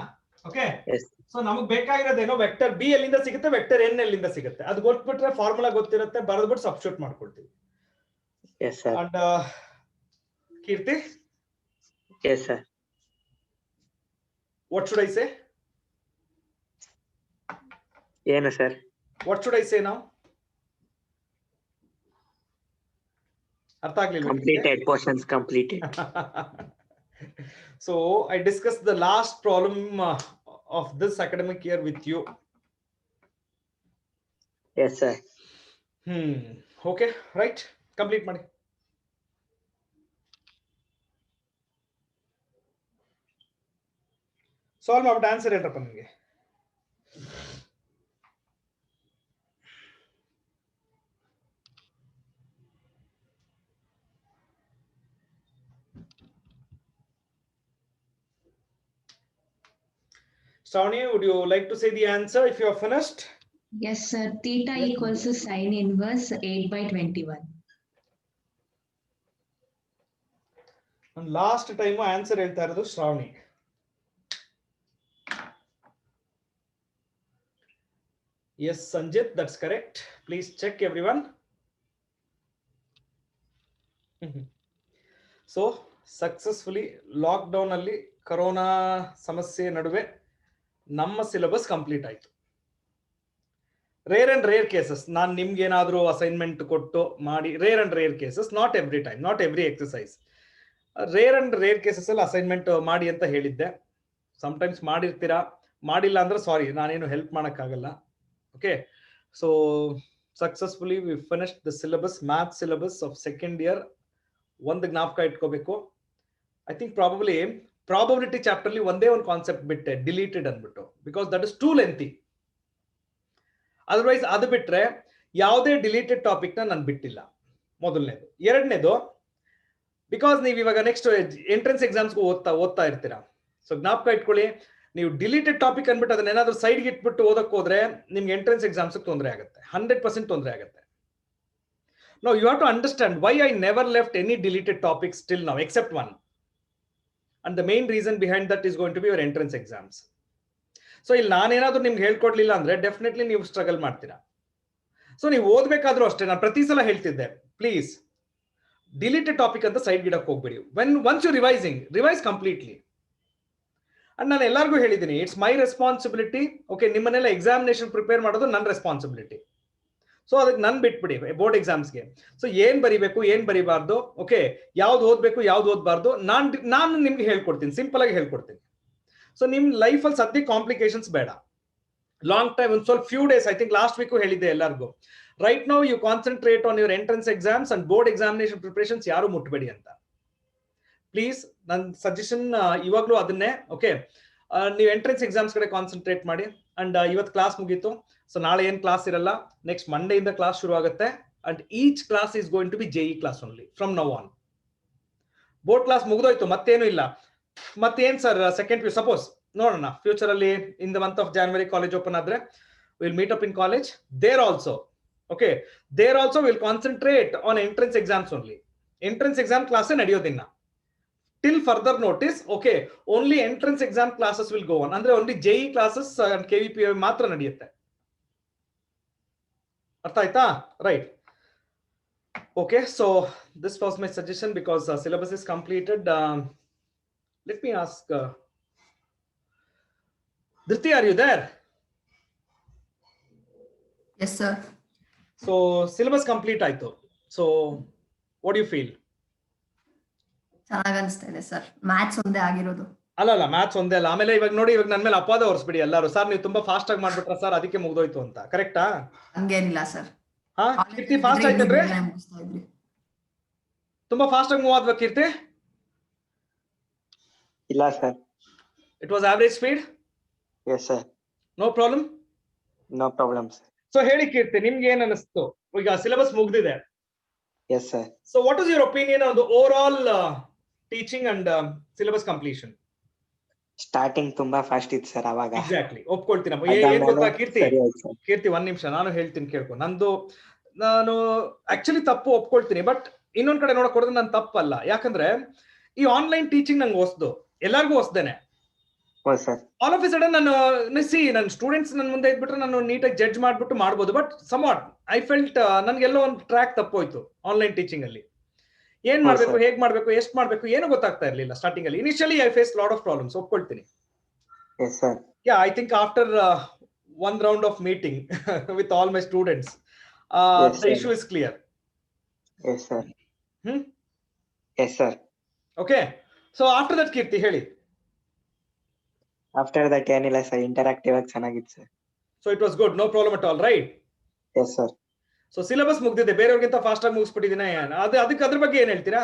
Okay. Yes. So ನಮಗೆ ಬೇಕಾಗಿರೋದೇನೋ vector B ಎಲ್ಲಿಂದ ಸಿಗುತ್ತೆ, ವೆಕ್ಟರ್ ಎನ್ ಎಲ್ಲಿಂದ ಸಿಗುತ್ತೆ ಅದು ಗೊತ್ತಿಬಿಟ್ರೆ ಫಾರ್ಮುಲಾ ಗೊತ್ತಿರುತ್ತೆ, ಬರೆದ್ಬಿಟ್ಟು ಸಬ್ಸ್ಟಿಟ್ಯೂಟ್ ಮಾಡ್ಕೊಳ್ತೀವಿ. Yes sir. And Keerthi, Yes sir. What should I say? ಏನು sir? What should I say ನಾವು? ಅರ್ಥ ಆಗ್ಲಿಲ್ಲ. Completed, portions completed. So I discussed the last problem of this academic year with you. Yes sir. Okay, right, complete ಮಾಡಿ. Solve ಮಾಡ್ಬಿಟ್ಟು answer ಹೇಳ್ರಪ್ಪ ನಿಮಗೆ. Shravani, would you like to say the answer if you are finished? Yes, sir. Theta equals to sine inverse 8 by 21. And last time answer ಹೇಳ್ತಾ ಇರೋದು Shravani. Yes, Sanjit, that's correct. Please check everyone. So successfully lockdown ಅಲ್ಲಿ corona ಸಮಸ್ಯೆ ನಡುವೆ ನಮ್ಮ syllabus complete ಆಯ್ತು. Rare and rare cases ನಾನು ನಿಮ್ಗೆ ಏನಾದರೂ ಅಸೈನ್ಮೆಂಟ್ ಕೊಟ್ಟು ಮಾಡಿ, rare and rare cases, not every time, not every exercise, rare and rare cases ಅಲ್ಲಿ ಅಸೈನ್ಮೆಂಟ್ ಮಾಡಿ ಅಂತ ಹೇಳಿದ್ದೆ. ಸಮ್ಟೈಮ್ಸ್ ಮಾಡಿರ್ತೀರಾ, ಮಾಡಿಲ್ಲ ಅಂದ್ರೆ ಸಾರಿ, ನಾನೇನು ಹೆಲ್ಪ್ ಮಾಡೋಕ್ಕಾಗಲ್ಲ. Okay, so successfully we finished the syllabus, math syllabus of second year. ಒಂದು ಜ್ಞಾಪಕ ಇಟ್ಕೋಬೇಕು, ಐ ಥಿಂಕ್ ಪ್ರಾಬಬಿಲಿಟಿ ಚಾಪ್ಟರ್ ಅಲ್ಲಿ ಒಂದೇ ಒಂದು ಕಾನ್ಸೆಪ್ಟ್ ಬಿಟ್ಟೆ, ಡಿಲೀಟೆಡ್ ಅಂದ್ಬಿಟ್ಟು, because that is two lengthy. Otherwise ಅದು ಬಿಟ್ರೆ ಯಾವುದೇ ಡಿಲೀಟೆಡ್ ಟಾಪಿಕ್ ನಾನು ಬಿಟ್ಟಿಲ್ಲ. ಮೊದಲನೇದು. ಎರಡನೇದು, ಬಿಕಾಸ್ ನೀವು ಇವಾಗ ನೆಕ್ಸ್ಟ್ ಎಂಟ್ರೆನ್ಸ್ ಎಕ್ಸಾಮ್ಸ್ಗೂ ಓದ್ತಾ ಇರ್ತೀರಾ. ಸೊ ಜ್ಞಾಪಕ ಇಟ್ಕೊಳ್ಳಿ, ನೀವು ಡಿಲೀಟೆಡ್ ಟಾಪಿಕ್ ಅಂದ್ಬಿಟ್ಟು ಅದನ್ನ ಏನಾದ್ರು ಸೈಡ್ಗೆ ಇಟ್ಬಿಟ್ಟು ಓದಕ್ಕೆ ಹೋದ್ರೆ ನಿಮ್ಗೆ ಎಂಟ್ರೆನ್ಸ್ ಎಕ್ಸಾಮ್ಸ್ ತೊಂದರೆ ಆಗುತ್ತೆ, 100% ತೊಂದರೆ ಆಗುತ್ತೆ. Now you have to understand why I never left any deleted topics till now except one. And the main reason behind that is going to be your entrance exams. So ಇಲ್ಲಿ ನಾನೇನಾದ್ರೂ ನಿಮ್ಗೆ ಹೇಳ್ಕೊಡ್ಲಿಲ್ಲ ಅಂದ್ರೆ definitely ನೀವು struggle ಮಾಡ್ತೀರಾ. So ನೀವು ಓದ್ಬೇಕಾದ್ರೂ ಅಷ್ಟೇ, ನಾನು ಪ್ರತಿ ಸಲ ಹೇಳ್ತಿದ್ದೆ, ಪ್ಲೀಸ್ ಡಿಲೀಟೆಡ್ ಟಾಪಿಕ್ ಅಂತ ಸೈಡ್ ಗಿಡಕ್ಕೆ ಹೋಗ್ಬೇಡಿ. Once you revise completely. And ನಾನು ಎಲ್ಲರಿಗೂ ಹೇಳಿದ್ದೀನಿ, ಇಟ್ಸ್ ಮೈ ರೆಸ್ಪಾನ್ಸಿಬಿಲಿಟಿ. ಓಕೆ, ನಿಮ್ಮನ್ನೆಲ್ಲ ಎಕ್ಸಾಮಿನೇಷನ್ ಪ್ರಿಪೇರ್ ಮಾಡೋದು ನನ್ನ ರೆಸ್ಪಾನ್ಸಿಬಿಲಿಟಿ. ಸೊ ಅದಕ್ಕೆ ನನ್ ಬಿಟ್ಬಿಡಿ ಬೋರ್ಡ್ ಎಕ್ಸಾಮ್ಸ್ಗೆ. ಸೊ ಏನ್ ಬರಿಬೇಕು, ಏನ್ ಬರಿಬಾರ್ದು, ಓಕೆ, ಯಾವ್ದು ಓದ್ಬೇಕು, ಯಾವ್ದು ಓದ್ಬಾರ್ದು, ನಾನು ನಿಮ್ಗೆ ಹೇಳ್ಕೊಡ್ತೀನಿ, ಸಿಂಪಲ್ ಆಗಿ ಹೇಳ್ಕೊಡ್ತೀನಿ. ಸೊ ನಿಮ್ ಲೈಫಲ್ಲಿ ಸದ್ಯಕ್ಕೆ ಕಾಂಪ್ಲಿಕೇಶನ್ಸ್ ಬೇಡ. ಲಾಂಗ್ ಟೈಮ್, ಒಂದು ಸ್ವಲ್ಪ few days, I think last week ಹೇಳಿದ್ದೆ ಎಲ್ಲರಿಗೂ, right now you concentrate on your entrance exams and board examination preparations. ಯಾರು ಮುಟ್ಬೇಡಿ ಅಂತ ಪ್ಲೀಸ್, ನನ್ನ ಸಜೆಷನ್ ಇವಾಗ್ಲೂ ಅದನ್ನೇ. ಓಕೆ, ನೀವು ಎಂಟ್ರೆನ್ಸ್ ಎಕ್ಸಾಮ್ಸ್ ಕಡೆ ಕಾನ್ಸಂಟ್ರೇಟ್ ಮಾಡಿ. ಅಂಡ್ ಇವತ್ತು ಕ್ಲಾಸ್ ಮುಗೀತು, ಸೊ ನಾಳೆ ಏನ್ ಕ್ಲಾಸ್ ಇರಲ್ಲ, ನೆಕ್ಸ್ಟ್ ಮಂಡೇ ಇಂದ ಕ್ಲಾಸ್ ಶುರು ಆಗುತ್ತೆ. And each class is going to be JE class only from now on. Board class ಮುಗಿದೋಯ್ತು, ಮತ್ತೇನು ಇಲ್ಲ. ಮತ್ತೇನ್ ಸರ್ ಸೆಕೆಂಡ್ ಪಿ ಸಪೋಸ್ ನೋಡೋಣ ಫ್ಯೂಚರ್ ಅಲ್ಲಿ in the month of January college open ಆದ್ರೆ will meet up in college. There also okay, there also will concentrate on entrance exams only. Entrance exam class ನಡೆಯೋದಿನ್ನ till further notice. Okay, only entrance exam classes will go on. Andre only JEE classes and KVPI ಮಾತ್ರ ನಡೆಯುತ್ತೆ. ಅರ್ಥ ಆಯ್ತಾ? Right. Okay, so this was my suggestion because syllabus is completed. Let me ask Dhriti, are you there? Yes sir. So syllabus complete ಆಯ್ತು. So what do you feel? ಚೆನ್ನಾಗಿ ಅನಿಸ್ತಾ ಇದೆ sir. Maths ಒಂದೇ ಆಗಿರೋದು. ಅಲ್ಲ ಮ್ಯಾಥ್ಸ್ ಒಂದೇ ಅಲ್ಲ. ಆಮೇಲೆ ಇವಾಗ ನೋಡಿ, ಇವಾಗ ನನ್ನ ಮೇಲೆ ಅಪವಾದ ಹೊರಿಸ್ಬಿಡಿ ಎಲ್ಲರೂ, ಸರ್ ನೀವು ತುಂಬಾ ಫಾಸ್ಟ್ ಆಗಿ ಮಾಡ್ಬಿಟ್ರ ಸರ್ ಅದಕ್ಕೆ ಮುಗ್ದೋಯ್ತು ಅಂತ. ಕರೆಕ್ಟಾ? ಹಂಗೇನಿಲ್ಲ ಸರ್. ಹಾ ಕೀರ್ತಿ ಫಾಸ್ಟ್ ಆಯ್ತಂದ್ರೆ ತುಂಬಾ ಫಾಸ್ಟ್ ಆಗಿ ಮೂವ್ ಆದ್ವಾ ಕೀರ್ತಿ? ಇಲ್ಲ sir. It was average speed? Yes sir. No problem? No problem sir. So ಹೇಳಿ ಕೀರ್ತಿ, ನಿಮ್ಗೆ ಏನ್ ಅನಿಸ್ತು? ಈಗ ಸಿಲೆಬಸ್ ಮುಗ್ದಿದೆ. Yes sir. So what is your opinion on the overall teaching and syllabus completion? Starting ತುಂಬಾ fast ಇತ್ತು sir ಅವಾಗ. Exactly, ಒಪ್ಕೊಳ್ತೀನಿ. ಏನ್ ಗೊತ್ತಾ ಕೀರ್ತಿ ಒಂದ್ ನಿಮಿಷ ನಾನು ಹೇಳ್ತೀನಿ ಕೇಳ್ಕೊ. ನಾನು ಆಕ್ಚುಲಿ ತಪ್ಪು ಒಪ್ಕೊಳ್ತೀನಿ, ಬಟ್ ಇನ್ನೊಂದ್ ಕಡೆ ನೋಡಕ್ ಹೊಡೆದ್ರೆ ನನ್ ತಪ್ಪಲ್ಲ. ಯಾಕಂದ್ರೆ ಈ ಆನ್ಲೈನ್ ಟೀಚಿಂಗ್ ನಂಗೆ ಹೊಸ್ದು, ಎಲ್ಲಾರ್ಗು ಹೊಸ್ದೇನೆ. ಆಲ್ ಆಫ್ ಎ ಸಡನ್ ನಾನು ನನ್ನ ಸ್ಟೂಡೆಂಟ್ಸ್ ನನ್ನ ಮುಂದೆ ಇದ್ಬಿಟ್ರೆ ನಾನು ನೀಟಾಗಿ ಜಡ್ಜ್ ಮಾಡ್ಬಿಟ್ಟು ಮಾಡ್ಬೋದು. ಬಟ್ ಸಮ್ವಾಟ್ ಐ ಫೆಲ್ಟ್ ನನ್ಗೆಲ್ಲೋ ಒಂದು ಟ್ರ್ಯಾಕ್ ತಪ್ಪೋಯ್ತು ಆನ್ಲೈನ್ ಟೀಚಿಂಗ್ ಅಲ್ಲಿ. ಏನ್ ಮಾಡ್ಬೇಕು, ಹೇಗ್ ಮಾಡ್ಬೇಕು, ಎಷ್ಟು ಮಾಡ್ಬೇಕು ಏನು ಗೊತ್ತಾಗ್ತಾ ಇರ್ಲಿಲ್ಲ ಸ್ಟಾರ್ಟಿಂಗ್ ಅಲ್ಲಿ. Initially I face lot of problems, ಒಪ್ಕೊಳ್ತೀನಿ. Yeah, I think after one round of meeting with all my students, the issue is clear. Yes sir. Yes sir. Okay, so after that Kirti heli. After that ಏನilla sir, interactive ಆಗಿ ಚೆನ್ನಾಗಿತ್ತು sir. So it was good, no problem at all, right? Yes sir. So syllabus ಮುಗ್ದಿದೆ, ಬೇರೆಯವರಿಗಿಂತ fast ಆಗಿ ಮುಗಿಸ್ಬಿಟ್ಟಿದ್ದೀನಿ. ಅದ್ರ ಬಗ್ಗೆ ಏನ್ ಹೇಳ್ತೀರಾ?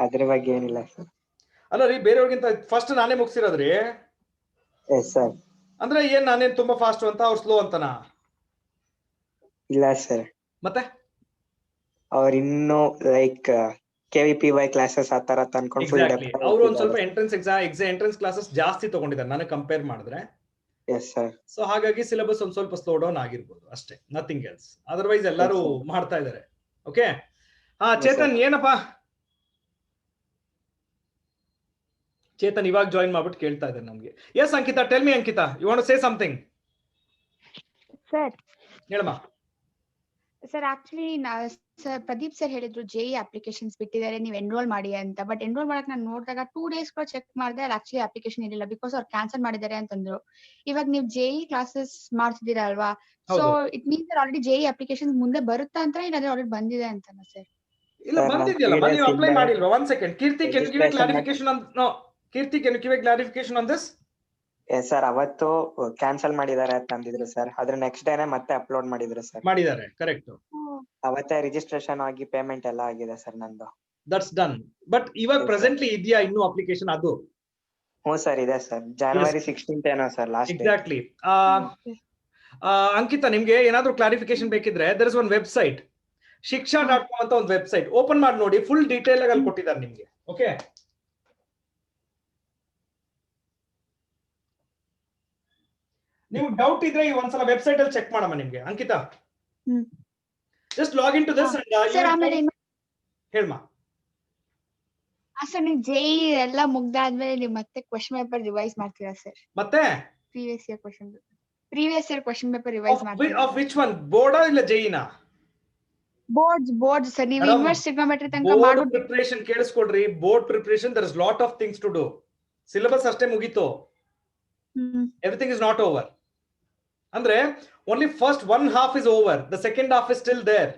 ಅದ್ರ ಬಗ್ಗೆ ಏನಿಲ್ಲ ಸರ್. ಅಲ್ಲ ರೀ, ಬೇರೆಯವ್ರಿಗಿಂತ ಫಸ್ಟ್ ನಾನೇ ಮುಗಿಸಿರೋದ್ರಿ. Yes sir. ಅಂದ್ರೆ ಏನ್ ನಾನೇನ್ ತುಂಬಾ ಫಾಸ್ಟ್ ಅಂತ ಅವ್ರು ಸ್ಲೋ ಅಂತನಾ? ಇಲ್ಲ ಸರ್. ಮತ್ತೆ ಅವ್ರು ಇನ್ನೂ ಲೈಕ್ KVPY ಕ್ಲಾಸಸ್ ಆ ತರ ಅನ್ಕೊಂಡು ಫುಲ್ ಡೆಪ್ತ್ ಅವ್ರು ಒಂದ್ ಸ್ವಲ್ಪ ಎಂಟ್ರೆನ್ಸ್ ಕ್ಲಾಸಸ್ ಜಾಸ್ತಿ ತಗೊಂಡಿದ್ದಾರೆ ನನಗೆ ಕಂಪೇರ್ ಮಾಡಿದ್ರೆ. S sir. ಸೊ ಹಾಗಾಗಿ ಸಿಲೆಬಸ್ ಒಂದ್ ಸ್ವಲ್ಪ ಸ್ಲೋ ಡೌನ್ ಆಗಿರ್ಬೋದು ಅಷ್ಟೇ, ನಥಿಂಗ್ ಎಲ್ಸ್. ಅದರ್ವೈಸ್ ಎಲ್ಲರೂ ಮಾಡ್ತಾ ಇದಾರೆ. ಓಕೆ, ಹಾ ಚೇತನ್ ಏನಪ್ಪಾ? ಚೇತನ್ ಇವಾಗ ಜಾಯಿನ್ ಮಾಡ್ಬಿಟ್ಟು ಕೇಳ್ತಾ ಇದ್ದಾರೆ ನಮ್ಗೆ. Yes Ankita, tell me Ankita, you want to say something? Sir ಹೇಳಮ್ಮ. Sir actually sir Pradeep sir ಹೇಳಿದ್ರು JEE ಅಪ್ಲಿಕೇಶನ್ಸ್ ಬಿಟ್ಟಿದ್ದಾರೆ, ನೀವು ಎನ್ರೋಲ್ ಮಾಡಿ ಅಂತ. ಬಟ್ ಎನ್ರೋಲ್ ಮಾಡಕ್ ನಾನು ನೋಡಿದಾಗ 2 days ಕೂಡ ಚೆಕ್ ಮಾಡಿದೆ, ಅದು ಆಕ್ಚುಲಿ ಅಪ್ಲಿಕೇಶನ್ ಇರಲಿಲ್ಲ, ಬಿಕಾಸ್ ಅವ್ರು ಕ್ಯಾನ್ಸಲ್ ಮಾಡಿದ್ದಾರೆ ಅಂತಂದ್ರು. ಇವಾಗ ನೀವು JEE ಕ್ಲಾಸಸ್ ಮಾಡ್ತಿದ್ದೀರಾ ಅಲ್ವಾ? So it means already JEE application ಮುಂದೆ ಬರುತ್ತಾ ಅಂತ, ಇಲ್ಲಾಂದ್ರೆ ಆಲ್ರೆಡಿ ಬಂದಿದೆ ಅಂತನಾ ಸರ್? ಇಲ್ಲ ಬಂದಿದೆಯಲ್ಲ, ನೀವು ಅಪ್ಲೈ ಮಾಡಿಲ್ವಾ? One second Keerthi, can you give a clarification on no Keerthi, can you give a clarification on this? Yes sir, ಅವತ್ತು ಕ್ಯಾನ್ಸಲ್ ಮಾಡಿದ್ದಾರೆ ಅಂತ ಅಂದಿದ್ರು ಸರ್. ಅದ್ರ ನೆಕ್ಸ್ಟ್ ಡೇನೆ ಮತ್ತೆ ಅಪ್ಲೋಡ್ ಮಾಡಿದ್ರು ಸರ್. ಮಾಡಿದ್ದಾರೆ, ಕರೆಕ್ಟ್. ಅವತ್ತೇ ರಿಜಿಸ್ಟ್ರೇಷನ್ ಆಗಿ ಪೇಮೆಂಟ್ ಎಲ್ಲ ಆಗಿದೆ ಸರ್ ನಂದು. That's done. ಬಟ್ ಇವಾಗ ಪ್ರೆಸೆಂಟ್ಲಿ ಇದೆಯಾ ಇನ್ನೂ ಅಪ್ಲಿಕೇಶನ್ ಅದು? ಹ್ಞೂ ಸರ್ ಇದೆ ಸರ್, January 16th ಏನೋ ಸರ್ ಲಾಸ್ಟ್. ಎಕ್ಸಾಕ್ಟ್ಲಿ. ಅಂಕಿತಾ, ನಿಮ್ಗೆ ಏನಾದ್ರೂ ಕ್ಲಾರಿಫಿಕೇಶನ್ ಬೇಕಿದ್ರೆ there is one website, shiksha.com ಅಂತ ಒಂದು ವೆಬ್ಸೈಟ್, ಓಪನ್ ಮಾಡಿ ನೋಡಿ, ಫುಲ್ ಡೀಟೇಲ್ ಆಗಿ ಅಲ್ಲಿ ಕೊಟ್ಟಿದ್ದಾರೆ ನಿಮ್ಗೆ. ಓಕೆ, ನೀವು ಡೌಟ್ ಇದ್ರೆ ಈ ಒಂದ್ಸಲ ವೆಬ್ಸೈಟ್ ಅಲ್ಲಿ ಚೆಕ್ ಮಾಡಮ್ಮ ನಿಮ್ಗೆ. Ankita, just log in to this and ಹೇಳಮ್ಮ. ಸರ್ ನೀವು JEE ಎಲ್ಲ ಮುಗ್ದಾದ್ಮೇಲೆ ನೀವು ಮತ್ತೆ ಕ್ವೆಶ್ಚನ್ ಪೇಪರ್ ರಿವೈಸ್ ಮಾಡ್ತೀರಾ ಸರ್? ಮತ್ತೆ previous year question paper revise ಮಾಡ್ತೀರಾ? ಆಫ್ ವಿಚ್ ಒನ್, ಬೋರ್ಡ್ ಇಲ್ಲ JEE ನಾ? Board sir. ನೀವು ಇನ್ವರ್ಸ್ ಟ್ರಿಗ್ನೋಮೆಟ್ರಿ ತನಕ ಬೋರ್ಡ್ ಪ್ರಿಪರೇಷನ್ ಕೇಳಿಸ್ಕೊಡ್ರಿ. Board preparation there is lot of things to do. Syllabus ಅಷ್ಟೇ ಮುಗೀತು, everything is not over. ಅಂದ್ರೆ only first 1/2 is over, the second half is still there.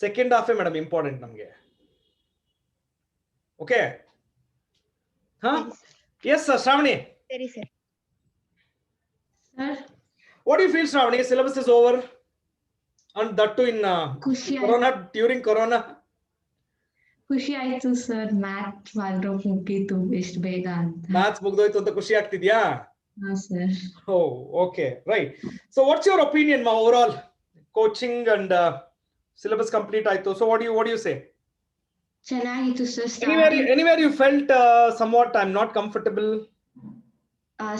Second half madam important ನಮ್ಗೆ. Okay, ಹಾ yes sir. Shravani, ಸರಿ sir. Sir what do you feel Shravani? Syllabus is over and that too in corona, during corona. ಖುಷಿ ಆಯ್ತು sir, maths ಮಾಡಿರೋ ಮುಗೀತು ಎಷ್ಟು ಬೇಗ ಅಂತ. ಮ್ಯಾಥ್ಸ್ ಮುಗ್ದೋಯ್ತು ಅಂತ ಖುಷಿ ಆಗ್ತಿದ್ಯಾ? ಹಾ sir. Oh, okay, right. So what's your opinion ma overall? Coaching and syllabus complete ಆಯ್ತು. So what do you say? ಚೆನ್ನಾಗಿತ್ತು sir. Anywhere you felt somewhat I'm not comfortable?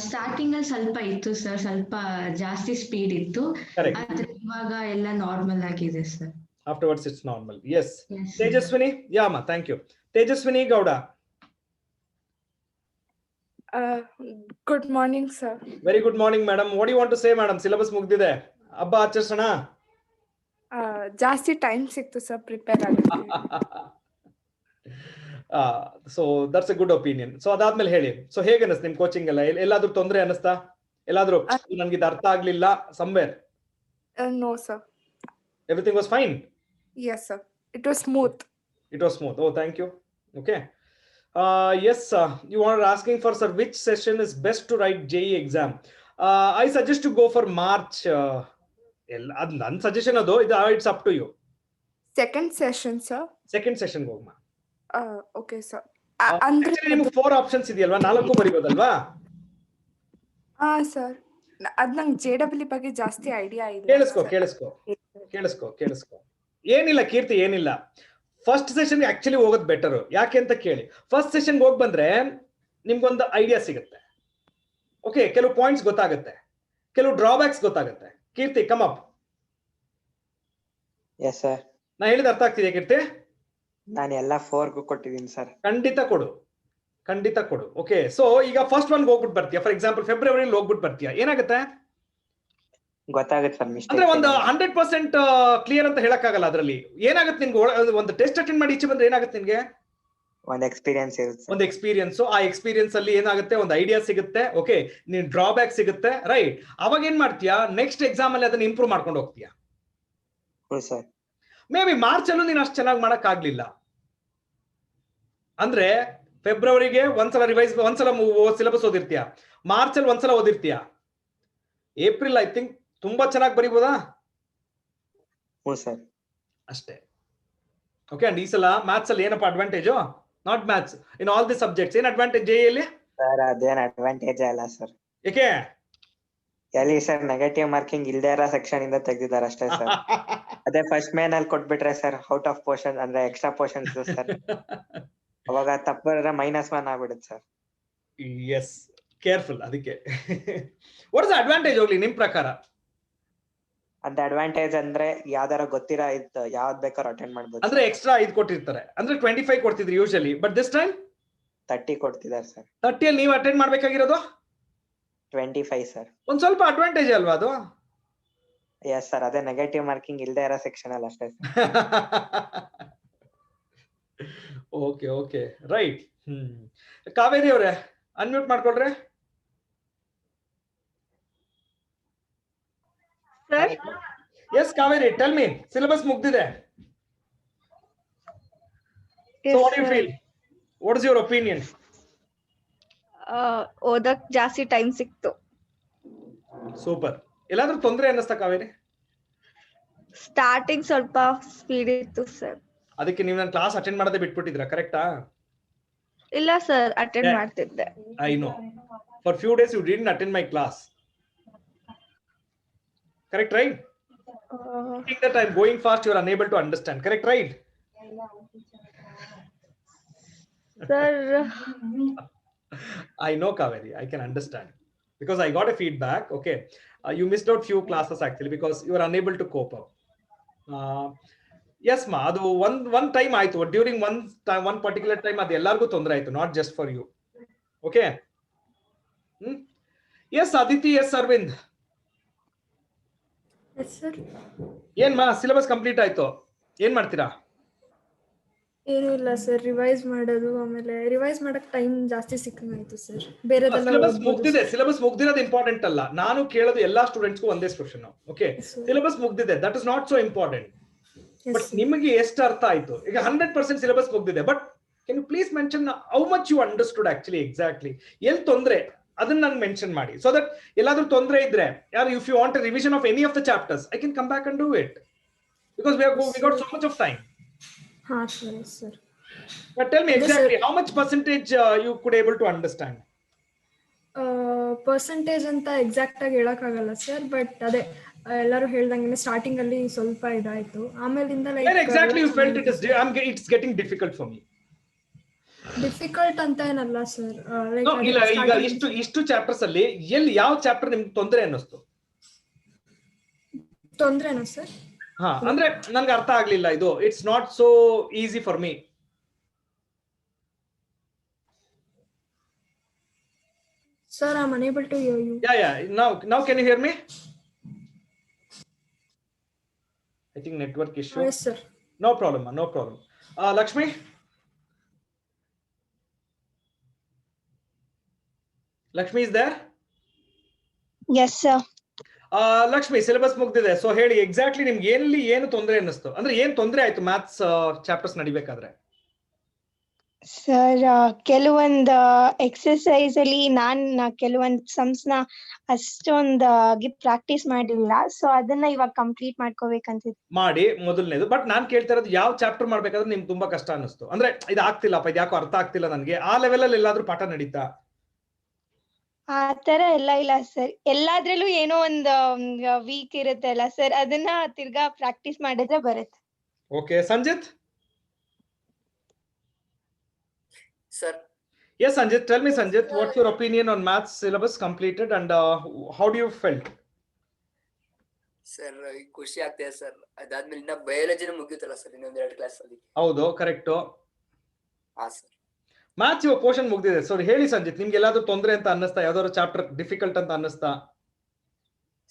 Starting ಅಲ್ಲಿ ಸ್ವಲ್ಪ ಇತ್ತು ಸರ್, ಸ್ವಲ್ಪ ಜಾಸ್ತಿ ಸ್ಪೀಡ್ ಇತ್ತು. ಆದ್ರೆ ಇವಾಗ ಎಲ್ಲ ನಾರ್ಮಲ್ ಆಗಿದೆ sir. Afterwards it's normal. Yes. Tejaswini? Yeah ma, thank you. Tejaswini Gowda. Good morning sir. Very good morning madam. What do you want to say madam? Syllabus mugdide. Abba ಆಚರಿಸೋಣ. ಜಾಸ್ತಿ time ಸಿಕ್ತು sir prepare ಆಗಕ್ಕೆ. So that's a good opinion. So ಅದಾದ್ಮೇಲೆ ಹೇಳಿ, so ಹೇಗೆ ಅನಿಸ್ತು ನಿಮ್ coaching ಎಲ್ಲ? ಎಲ್ಲಾದ್ರೂ ತೊಂದರೆ ಅನಿಸ್ತಾ? ಎಲ್ಲಾದ್ರೂ ನನ್ಗೆ ಇದು ಅರ್ಥ ಆಗ್ಲಿಲ್ಲ somewhere? No sir. Everything was fine? Yes sir. It was smooth. It was smooth. Oh, thank you. Okay. Yes, you are asking for sir which session is best to write JEE exam. I suggest to go for March. Ad nan suggestion ado, it's up to you. Second session sir. Second session go ma. Okay sir. Andre ನಿಮಗೆ 4 options ಇದೆಯಲ್ವಾ, 4 ಬರಿಬೋದಲ್ವಾ? Sir ಅದ್ ನಂಗೆ JEE ಬಗ್ಗೆ ಜಾಸ್ತಿ idea ಇಲ್ಲ. ಕೇಳಿಸ್ಕೋ. ಏನಿಲ್ಲ ಕೀರ್ತಿ, ಏನಿಲ್ಲ. First session actually ಹೋಗೋದು ಬೆಟರ್. ಯಾಕೆ ಅಂತ ಕೇಳಿ, ಫಸ್ಟ್ ಸೆಷನ್ಗೆ ಹೋಗಿ ಬಂದ್ರೆ ನಿಮ್ಗೊಂದು ಐಡಿಯಾ ಸಿಗುತ್ತೆ. ಓಕೆ, ಕೆಲವು ಪಾಯಿಂಟ್ಸ್ ಗೊತ್ತಾಗುತ್ತೆ, ಕೆಲವು ಡ್ರಾಬ್ಯಾಕ್ಸ್ ಗೊತ್ತಾಗುತ್ತೆ. ಕೀರ್ತಿ ಕಮ್ ಅಪ್. Yes sir. ನಾ ಹೇಳಿದ ಅರ್ಥ ಆಗ್ತಿದೆ ಕೀರ್ತಿ? ನಾನು ಎಲ್ಲ 4 ಕೊಟ್ಟಿದ್ದೀನಿ ಸರ್. ಖಂಡಿತ ಕೊಡು. ಓಕೆ, ಸೊ ಈಗ ಫಸ್ಟ್ ಒನ್ ಹೋಗ್ಬಿಟ್ಟು ಬರ್ತೀಯಾ. ಫಾರ್ ಎಕ್ಸಾಂಪಲ್ ಫೆಬ್ರವರಿಲಿ ಹೋಗ್ಬಿಟ್ಟು ಬರ್ತೀಯಾ, ಏನಾಗುತ್ತೆ ಗೊತ್ತಾಗುತ್ತೆ ಸರ್. ಅಂದ್ರೆ ಒಂದು 100% ಕ್ಲಿಯರ್ ಅಂತ ಹೇಳಕ್ಕಾಗಲ್ಲ. ಅದ್ರಲ್ಲಿ ಏನಾಗುತ್ತೆ, ನಿನ್ಗೆ ಒಂದು ಟೆಸ್ಟ್ ಅಟೆಂಡ್ ಮಾಡಿ ಈಚೆ ಬಂದ್ರೆ ಏನಾಗುತ್ತೆ, ನಿನ್ಗೆ ಒಂದು ಎಕ್ಸ್ಪೀರಿಯನ್ಸ್ ಇರುತ್ತೆ. ಒಂದು ಎಕ್ಸ್ಪೀರಿಯನ್ಸ್, ಆ ಎಕ್ಸ್ಪೀರಿಯನ್ಸ್ ಅಲ್ಲಿ ಏನಾಗುತ್ತೆ, ಒಂದು ಐಡಿಯಾ ಸಿಗುತ್ತೆ. ಓಕೆ, ನೀನ್ ಡ್ರಾಬ್ಯಾಕ್ ಸಿಗುತ್ತೆ, ರೈಟ್? ಅವಾಗ ಏನ್ ಮಾಡ್ತೀಯಾ, ನೆಕ್ಸ್ಟ್ ಎಕ್ಸಾಮ್ ಅಲ್ಲಿ ಅದನ್ನ ಇಂಪ್ರೂವ್ ಮಾಡ್ಕೊಂಡು ಹೋಗ್ತೀಯಾ. ಸರ್ ಮೇ ಬಿ ಮಾರ್ಚ್ ಅಲ್ಲೂ ನೀನ್ ಅಷ್ಟು ಚೆನ್ನಾಗಿ ಮಾಡಕ್ ಆಗ್ಲಿಲ್ಲ ಅಂದ್ರೆ ಫೆಬ್ರವರಿಗೆ ಒಂದ್ಸಲ ರಿವೈಸ್, ಒಂದ್ಸಲ ಸಿಲೆಬಸ್ ಓದಿರ್ತೀಯ, ಮಾರ್ಚ್ ಅಲ್ಲಿ ಒಂದ್ಸಲ ಓದಿರ್ತೀಯ, ಏಪ್ರಿಲ್ ಐ ಥಿಂಕ್ ತುಂಬಾ ಚೆನ್ನಾಗಿ ಬರಿಬೋದಾ? ಸರ್ ಅಷ್ಟೇ. ಓಕೆ, ಅಂಡ್ ಈ ಸಲ ಮ್ಯಾಥ್ಸ್ ಅಲ್ಲಿ ಏನಪ್ಪ advantage? Not maths, in all the subjects ಏನ್ ಅಡ್ವಾಂಟೇಜ್ JEE? ಸರ್ ಅದೇನ್ ಅಡ್ವಾಂಟೇಜ್ ಅಲ್ಲ ಸರ್. ಏಕೆ? ಎಲ್ಲಿ ಸರ್ ನೆಗೆಟಿವ್ ಮಾರ್ಕಿಂಗ್ ಇಲ್ದೇ ಇರೋ ಸೆಕ್ಷನ್ ಇಂದ ತೆಗ್ದಿದ್ದಾರೆ ಅಷ್ಟೇ ಸರ್. ಅದೇ ಫಸ್ಟ್ ಮೇನ್ ಅಲ್ಲಿ ಕೊಟ್ಬಿಟ್ರೆ ಸರ್ ಔಟ್ ಆಫ್ ಪೋರ್ಷನ್ ಅಂದ್ರೆ ಎಕ್ಸ್ಟ್ರಾ ಪೋರ್ಷನ್ಸ್ ಸರ್, ಅವಾಗ ತಪ್ಪಿದ್ರೆ -1 ಆಗ್ಬಿಡುತ್ತೆ ಸರ್. Yes, careful. ಅದಕ್ಕೆ ವಾಟ್ ಇಸ್ ಅಡ್ವಾಂಟೇಜ್ ಹೋಗ್ಲಿ ನಿಮ್ ಪ್ರಕಾರ? ಅದ್ ಅಡ್ವಾಂಟೇಜ್ ಅಂದ್ರೆ ಯಾವ್ದಾರ ಗೊತ್ತಿರ ಇತ್ತು ಯಾವ್ದ್ ಬೇಕಾದ್ರೂ ಅಟೆಂಡ್ ಮಾಡ್ಬೋದು. ಅಂದ್ರೆ ಎಕ್ಸ್ಟ್ರಾ 5 ಕೊಟ್ಟಿರ್ತಾರೆ, ಅಂದ್ರೆ 25 ಕೊಡ್ತಿದ್ರು ಯೂಶಲಿ, ಬಟ್ ದಿಸ್ ಟೈಮ್ 30 ಕೊಡ್ತಿದ್ದಾರೆ ಸರ್. 30 ಅಲ್ಲಿ ನೀವು ಅಟೆಂಡ್ ಮಾಡ್ಬೇಕಾಗಿರೋದು 25 ಸರ್. ಒಂದ್ ಸ್ವಲ್ಪ ಅಡ್ವಾಂಟೇಜ್ ಅಲ್ವಾ ಅದು? ಎಸ್ ಸರ್, ಅದೇ ನೆಗೆಟಿವ್ ಮಾರ್ಕಿಂಗ್ ಇಲ್ದೇ ಇರೋ ಸೆಕ್ಷನ್ ಅಲ್ಲಿ ಅಷ್ಟೇ ಸರ್. Okay right. ಕಾವೇರಿ ಅವರೇ ಅನ್ಮ್ಯೂಟ್ ಮಾಡ್ಕೊಳ್ರಿ. Yes Kaveri, tell me, syllabus ಮುಗ್ದಿದೆ. So what do you feel? What is your opinion? ಓದಕ್ ಜಾಸ್ತಿ ಟೈಮ್ ಸಿಕ್ತು. ಸೂಪರ್. ಎಲ್ಲಾದ್ರೂ ತೊಂದ್ರೆ ಅನ್ನಿಸ್ತಾ ಕಾವೇರಿ? ಸ್ಟಾರ್ಟಿಂಗ್ ಸ್ವಲ್ಪ ಸ್ಪೀಡ್ ಇತ್ತು ಸರ್. ಅದಕ್ಕೆ ನೀವು ನನ್ನ ಕ್ಲಾಸ್ ಅಟೆಂಡ್ ಮಾಡದೆ ಬಿಟ್ಬಿಟ್ಟಿದ್ರಾ, ಕರೆಕ್ಟಾ? ಇಲ್ಲ ಸರ್, ಅಟೆಂಡ್ ಮಾಡ್ತಿದ್ದೆ. I know. For few days you didn't attend my class. Correct, right? Think that I'm going fast, you are unable to understand. Correct, right? Sir, I know Kaveri, I can understand because I got a feedback. Okay, you missed out few classes actually because you are unable to cope up. Yes ma, adu one time aitu, during one particular time adu ellargu tondre aitu, not just for you. Okay. Yes Aditi, yes Arvind. Yes sir. ಏನ್ ಮಾ syllabus complete ಆಯ್ತು, ಏನ್ ಮಾಡ್ತೀರಾ? ಏನೂ ಇಲ್ಲ sir, revise ಮಾಡೋದು, ಆಮೇಲೆ revise ಮಾಡಕ್ ಟೈಮ್ ಜಾಸ್ತಿ ಸಿಕ್ಕಂಗಾಯ್ತು ಸರ್. ಬೇರೆದೆಲ್ಲ ಸಿಲೆಬಸ್ ಮುಗ್ದಿದೆ, ಸಿಲೆಬಸ್ ಮುಗ್ದಿರೋದು ಇಂಪಾರ್ಟೆಂಟ್ ಅಲ್ಲ. ನಾನು ಕೇಳೋದು ಎಲ್ಲಾ ಸ್ಟೂಡೆಂಟ್ಸ್ಗೂ ಒಂದೇ ಕ್ವೆಶ್ಚನ್. ಓಕೆ, ಸಿಲೆಬಸ್ ಮುಗ್ದಿದೆ, that is not so important. But ನಿಮಗೆ ಎಷ್ಟು ಅರ್ಥ ಆಯ್ತು? ಈಗ 100% ಸಿಲೆಬಸ್ ಮುಗ್ದಿದೆ, but can you please mention how much you understood actually exactly? ಎಲ್ಲಿ ತೊಂದ್ರೆ ಅದನ್ನ ನಾನು ಮೆನ್ಷನ್ ಮಾಡಿ, ಸೊ ದಟ್ ಎಲ್ಲಾದ್ರೂ ತೊಂದರೆ ಇದ್ರೆ ಯಾರು if you want a revision of any of the chapters I can come back and do it because we got so much of time. ಹಾ sir, sir. But tell me exactly how much percentage you could able to understand? Percentage ಅಂತ exact ಆಗಿ ಹೇಳಕ್ ಆಗಲ್ಲ sir, but ಅದೇ ಎಲ್ಲರೂ ಹೇಳ್ದಂಗೆ starting ಅಲ್ಲಿ ಸ್ವಲ್ಪ ಇದಾಯ್ತು, ಆಮೇಲಿಂದ Where exactly you felt like it's getting difficult for me? Difficult ಅಂತ ಏನಲ್ಲ ಸರ್. No, ಇಲ್ಲ, ಈಗ ಇಷ್ಟು ಚಾಪ್ಟರ್ಸ್ ಅಲ್ಲಿ ಎಲ್ಲಿ ಯಾವ ಚಾಪ್ಟರ್ ನಿಮ್ಗೆ ತೊಂದರೆ ಅನ್ನಿಸ್ತು? ತೊಂದ್ರೆನಾ ಸರ್? ಹಾ, ಅಂದ್ರೆ ನನ್ಗೆ ಅರ್ಥ ಆಗ್ಲಿಲ್ಲ ಇದು, it's not so easy for me. Sir, I'm unable to hear you. Yeah. Now can you hear me? I think network issue. Yes, sir. No problem. Lakshmi? Lakshmi is there? Yes, sir. Lakshmi, syllabus ಮುಗ್ದಿದೆ. So ಹೇಳಿ, exactly ನಿಮ್ಗೆ ಏನಲ್ಲಿ ಏನು ತೊಂದರೆ ಅನ್ನಿಸ್ತು? ಅಂದ್ರೆ ಏನ್ ತೊಂದರೆ ಆಯ್ತು ಮ್ಯಾಥ್ಸ್ ಚಾಪ್ಟರ್ಸ್ ನಡಿಬೇಕಾದ್ರೆ? ಸರ್, ಕೆಲವೊಂದು ಎಕ್ಸರ್ಸೈಸ್ ಅಲ್ಲಿ ಕೆಲವೊಂದು ಸಮ್ಸ್ ನ ಅಷ್ಟೊಂದಾಗಿ ಪ್ರಾಕ್ಟೀಸ್ ಮಾಡಿಲ್ಲ. ಸೊ ಅದನ್ನ ಇವಾಗ ಕಂಪ್ಲೀಟ್ ಮಾಡ್ಕೋಬೇಕಂತಿದ್ದೆ. ಮಾಡಿ ಮೊದಲನೇದು. ಬಟ್ ನಾನ್ ಕೇಳ್ತಾ ಇರೋದು, ಯಾವ ಚಾಪ್ಟರ್ ಮಾಡ್ಬೇಕಾದ್ರೆ ನಿಮ್ಗೆ ತುಂಬಾ ಕಷ್ಟ ಅನ್ನಿಸ್ತು? ಅಂದ್ರೆ ಇದು ಆಗ್ತಿಲ್ಲಪ್ಪ, ಇದು ಯಾಕೋ ಅರ್ಥ ಆಗ್ತಿಲ್ಲ ನನ್ಗೆ, ಆ ಲೆವೆಲ್ ಅಲ್ಲಿ ಎಲ್ಲಾದ್ರೂ ಪಾಠ ನಡೀತಾ? ಆ ತರ ಎಲ್ಲ ಇಲ್ಲ ಸರ್. ಎಲ್ಲಾದ್ರಲ್ಲೂ ಏನೋ ಒಂದು ವೀಕ್ ಇರುತ್ತೆ ಅಲ್ಲ ಸರ್, ಅದನ್ನ ತಿರ್ಗಾ ಪ್ರಾಕ್ಟೀಸ್ ಮಾಡಿದ್ರೆ ಬರುತ್ತೆ. Okay, Sanjith? Sir. Yes, Sanjit. Tell me, Sanjit, what's your opinion on maths syllabus completed and how do you felt? Sir, ಖುಷಿ ಆಗ್ತಿದೆ ಸರ್. ಅದಾದ್ಮೇಲೆ ಇನ್ನ ಬಯಾಲಜಿನ ಮುಗಿಯುತ್ತಲ್ಲ ಸರ್, ಇನ್ನೊಂದ್ 2 ಕ್ಲಾಸ್ ಅಲ್ಲಿ. ಹೌದು, ಕರೆಕ್ಟ್. ಹಾ ಸರ್. ಮ್ಯಾಥ್ಸ್ ಇವಾಗ ಪೋರ್ಷನ್ ಮುಗ್ದಿದೆ. ಸೊ ಹೇಳಿ ಸಂಜಿತ್, ನಿಮ್ಗೆ ಎಲ್ಲಾದ್ರೂ ತೊಂದರೆ ಅಂತ ಅನ್ನಿಸ್ತಾ? ಯಾವ್ದಾದ್ರು ಚಾಪ್ಟರ್ ಡಿಫಿಕಲ್ಟ್ ಅಂತ ಅನ್ನಿಸ್ತಾ?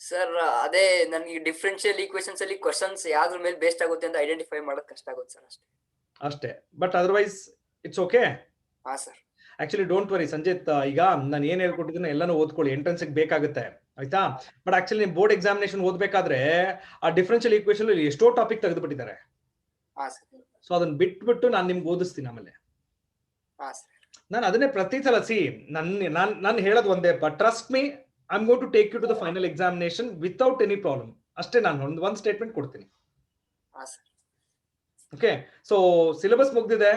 ಸರ್, ಅದೇ ನನಗೆ ಡಿಫರೆನ್ಷಿಯಲ್ ಈಕ್ವೇಷನ್ಸ್ ಅಲ್ಲಿ ಕ್ವಶನ್ಸ್ ಯಾವ್ದ್ರ ಮೇಲೆ ಬೇಸ್ಡ್ ಆಗುತ್ತೆ ಅಂತ ಐಡೆಂಟಿಫೈ ಮಾಡೋದು ಕಷ್ಟ ಆಗುತ್ತೆ ಸರ್, ಅಷ್ಟೇ. But otherwise it's okay. ಹಾ sir. Actually don't worry Sanjit, ಈಗ ನಾನು ಏನ್ ಹೇಳ್ಕೊಟ್ಟಿದ್ದೀನಿ ಎಲ್ಲಾನು ಓದ್ಕೊಳ್ಳಿ, ಎಂಟ್ರೆನ್ಸ್ ಬೇಕಾಗುತ್ತೆ, ಆಯ್ತಾ? ಬಟ್ ಆಕ್ಚುಲಿ ನೀವು ಬೋರ್ಡ್ ಎಕ್ಸಾಮಿನೇಷನ್ ಓದ್ಬೇಕಾದ್ರೆ ಆ ಡಿಫರೆನ್ಷಿಯಲ್ ಈಕ್ವೇಷನ್ ಅಲ್ಲಿ ಎಷ್ಟೋ ಟಾಪಿಕ್ ತೆಗೆದುಬಿಟ್ಟಿದ್ದಾರೆ. ಸೊ ಅದನ್ನ ಬಿಟ್ಬಿಟ್ಟು ನಾನು ನಿಮ್ಗೆ ಓದಿಸ್ತೀನಿ ಆಮೇಲೆ. ನಾನು ಅದನ್ನೇ ಪ್ರತಿ ಸಲ ನಾನು ಹೇಳೋದು ಒಂದೇ, trust me, I am going to take you to the final examination without any problem. ಅಷ್ಟೇ, ನಾನು ಒಂದು ಸ್ಟೇಟ್ಮೆಂಟ್ ಕೊಡ್ತೀನಿ. ಓಕೆ, ಸೊ ಸಿಲೆಬಸ್ ಮುಗ್ದಿದೆ.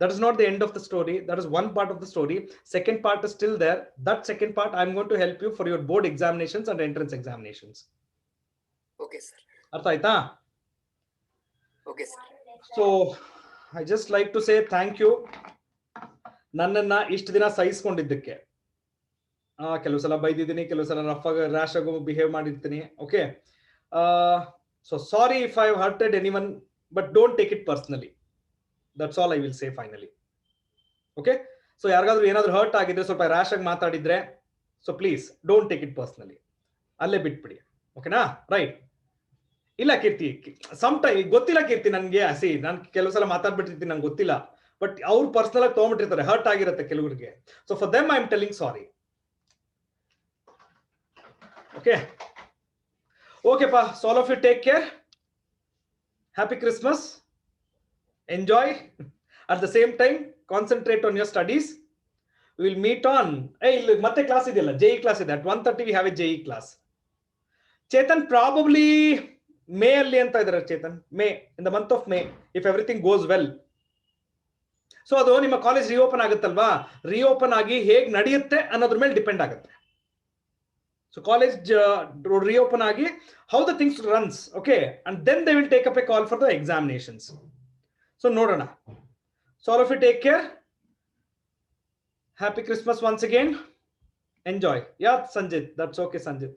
That is not the end of the story. That is one part of the story. Second part is still there. That second part I am going to help you for your board examinations and entrance examinations. Okay, sir. Artha aita? Okay, sir. So I just like to say thank you. ನನ್ನನ್ನ ಇಷ್ಟು ದಿನ ಸಹಿಸ್ಕೊಂಡಿದ್ದಕ್ಕೆ. ಕೆಲವು ಸಲ ಬೈದಿದ್ದೀನಿ, ಕೆಲವು ಸಲ rash ಆಗಿ behave ಮಾಡಿರ್ತೀನಿ. Okay, so sorry if I have hurted anyone, but don't take it personally. That's all I will say finally. Okay, so ಯಾರಿಗಾದ್ರೂ ಏನಾದ್ರೂ ಹರ್ಟ್ ಆಗಿದ್ರೆ, ಸ್ವಲ್ಪ ರ್ಯಾಶ್ ಆಗಿ ಮಾತಾಡಿದ್ರೆ, so please don't take it personally, ಅಲ್ಲೇ ಬಿಟ್ಬಿಡಿ. ಓಕೆನಾ? ರೈಟ್? ಇಲ್ಲ ಕೀರ್ತಿ, ಸಮ್ ಟೈಮ್ ಗೊತ್ತಿಲ್ಲ ಕೀರ್ತಿ ನನ್ಗೆ, ನಾನು ಕೆಲವು ಸಲ ಮಾತಾಡ್ಬಿಟ್ಟಿರ್ತೀನಿ, ನಂಗೆ ಗೊತ್ತಿಲ್ಲ. ಬಟ್ ಅವ್ರು ಪರ್ಸನಲ್ ಆಗಿ ತಗೊಂಡ್ಬಿಟ್ಟಿರ್ತಾರೆ, ಹರ್ಟ್ ಆಗಿರುತ್ತೆ ಕೆಲವರಿಗೆ. So for them I am telling sorry. Okay, ಓಕೆಪಾ, so all of you take care. Happy Christmas. Enjoy. At the same time, concentrate on your studies. We will meet on matte class idella, JEE class ide. At 1:30 we have a JEE class. Chetan, probably May alli anta idare. Chetan, May, in the month of May, if everything goes well. So adu ನಿಮ್ಮ college reopen ಆಗುತ್ತಲ್ವಾ, reopen ಆಗಿ ಹೇಗೆ ನಡೆಯುತ್ತೆ ಅನ್ನೋದ್ರ ಮೇಲೆ depend ಆಗುತ್ತೆ. So college reopen agi, how the things runs, okay, and then they will take up a call for the examinations. So nodana. So all of you take care. Happy Christmas once again. Enjoy. Yeah, Sanjit. That's okay, Sanjit.